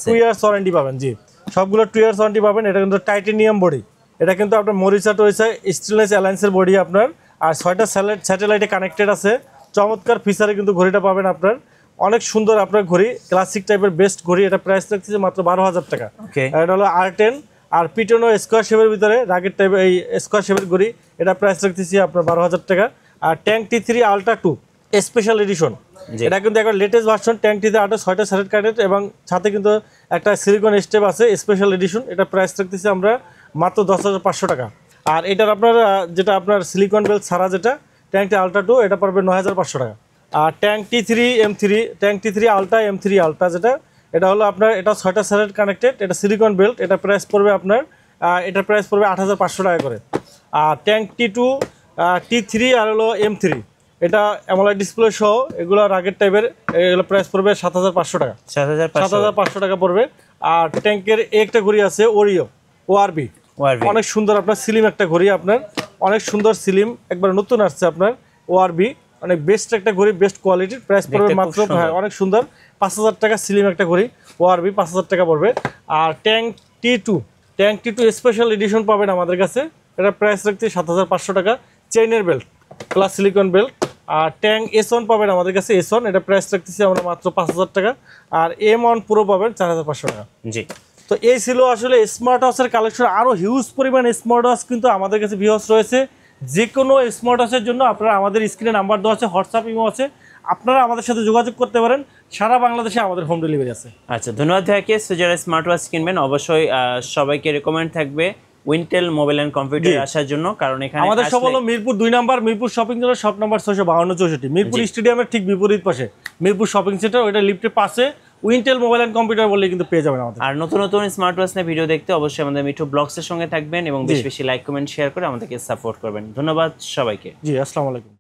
2 ইয়ার্স ওয়ারেন্টি পাবেন। জি, সবগুলো 2 ইয়ার্স ওয়ারেন্টি পাবেন। এটা কিন্তু টাইটেনিয়াম বডি, এটা কিন্তু আপনার মরিচা টরিচা স্টেনলেস অ্যালায়েন্সের বডি আপনার, আর 6টা স্যাটেলাইটে কানেক্টেড আছে। চমৎকার ফিচারে কিন্তু ঘড়িটা পাবেন আপনার, অনেক সুন্দর আপনার ঘড়ি, ক্লাসিক টাইপের বেস্ট ঘড়ি। এটা প্রাইস রাখছে মাত্র 12000 টাকা। এটা হলো R10 আর P10 স্কোয়ার শেপের ভিতরে রাগের টাইপের এই স্কোয়ার শেপের ঘড়ি, এটা প্রাইস রাখতেছি আপনার 12000 টাকা। আর tank T3 ultra 2 special edition, এটা কিন্তু একটা latest version. Tank T3 ultra 6টা স্যাটেলাইট কানেক্টেড এবং সাথে কিন্তু একটা সিলিকন স্টেপ আছে, স্পেশাল এডিশন। এটা প্রাইস রাখতেছি আমরা মাত্র 10500 টাকা। আর এটার আপনার যেটা আপনার সিলিকন বেল ছাড়া যেটা ট্যাঙ্ক আলট্রা 2, এটা পড়বে 9500 টাকা। আর tank T3 M3, tank T3 ultra M3 ultra যেটা, এটা হলো আপনার এটা 6টা স্যাটেলাইট কানেক্টেড, এটা সিলিকন বেল্ট, এটা প্রাইস পড়বে আপনার এটার প্রাইস পড়বে 8500 টাকা করে। আর ট্যাঙ্ক T2 T3 আর হলো M3, এটা অ্যামোলেড ডিসপ্লে সহ এগুলো রাগের টাইপের, এগুলো প্রাইস পড়বে 7500 টাকা, 7500 টাকা পড়বে। আর ট্যাঙ্কের একটা ঘড়ি আছে ওরিও ORB, অনেক সুন্দর আপনার স্লিম একটা ঘড়ি, আপনার অনেক সুন্দর স্লিম, একবার নতুন আসছে আপনার ORB, অনেক বেস্ট একটা ঘড়ি, বেস্ট কোয়ালিটির। প্রাইস পড়বে মাত্র অনেক সুন্দর 5000 টাকা, স্লিম একটা ঘড়ি ORB 5000 টাকা পড়বে। আর ট্যাঙ্ক T2 স্পেশাল এডিশন পাবেন আমাদের কাছে, এটা প্রাইস রাখতে 7500 টাকা, চেইনের বেল্ট প্লাস সিলিকন বেল্ট। আর ট্যাঙ্ক S1 পাবেন আমাদের কাছে, S1, এটা প্রাইস রাখতেছি আমরা মাত্র 5000 টাকা। আর M1 প্রো পাবেন 4500 টাকা। জি, তো এই ছিল আসলে স্মার্ট ওয়াচের কালেকশন। আরও হিউজ পরিমাণ স্মার্ট ওয়াচ কিন্তু আমাদের কাছে ভিউয়ার্স রয়েছে। যে কোনো স্মার্ট ওয়াচের জন্য আপনারা আমাদের স্ক্রিনে নাম্বার দেওয়া আছে, হোয়াটসঅ্যাপ ইমো আছে, আপনারা আমাদের সাথে যোগাযোগ করতে পারেন। সারা বাংলাদেশে আমাদের হোম ডেলিভারি আছে। আচ্ছা, ধন্যবাদ ভাইকে। সো যারা স্মার্ট ওয়াচ কিনবেন অবশ্যই সবাইকে রেকমেন্ড থাকবে উইন্টেল মোবাইল অ্যান্ড কম্পিউটার আসার জন্য, কারণ এখানে আমাদের সব হলো Mirpur 2 number, Mirpur shopping centre, shop number 65264, Mirpur স্টেডিয়ামের ঠিক বিপরীত পাশে মিরপুর শপিং সেন্টার, ওইটা লিফটের পাশে উইন্টেল মোবাইল অ্যান্ড কম্পিউটার বললে কিন্তু পেয়ে যাবেন আমাদের। আর নতুন নতুন স্মার্ট ওয়াচ নিয়ে ভিডিও দেখতে অবশ্যই আমাদের মিঠু ব্লগসের সঙ্গে থাকবেন এবং বেশি বেশি লাইক কমেন্ট শেয়ার করে আমাদেরকে সাপোর্ট করবেন। ধন্যবাদ সবাইকে। জি, আসসালামু আলাইকুম।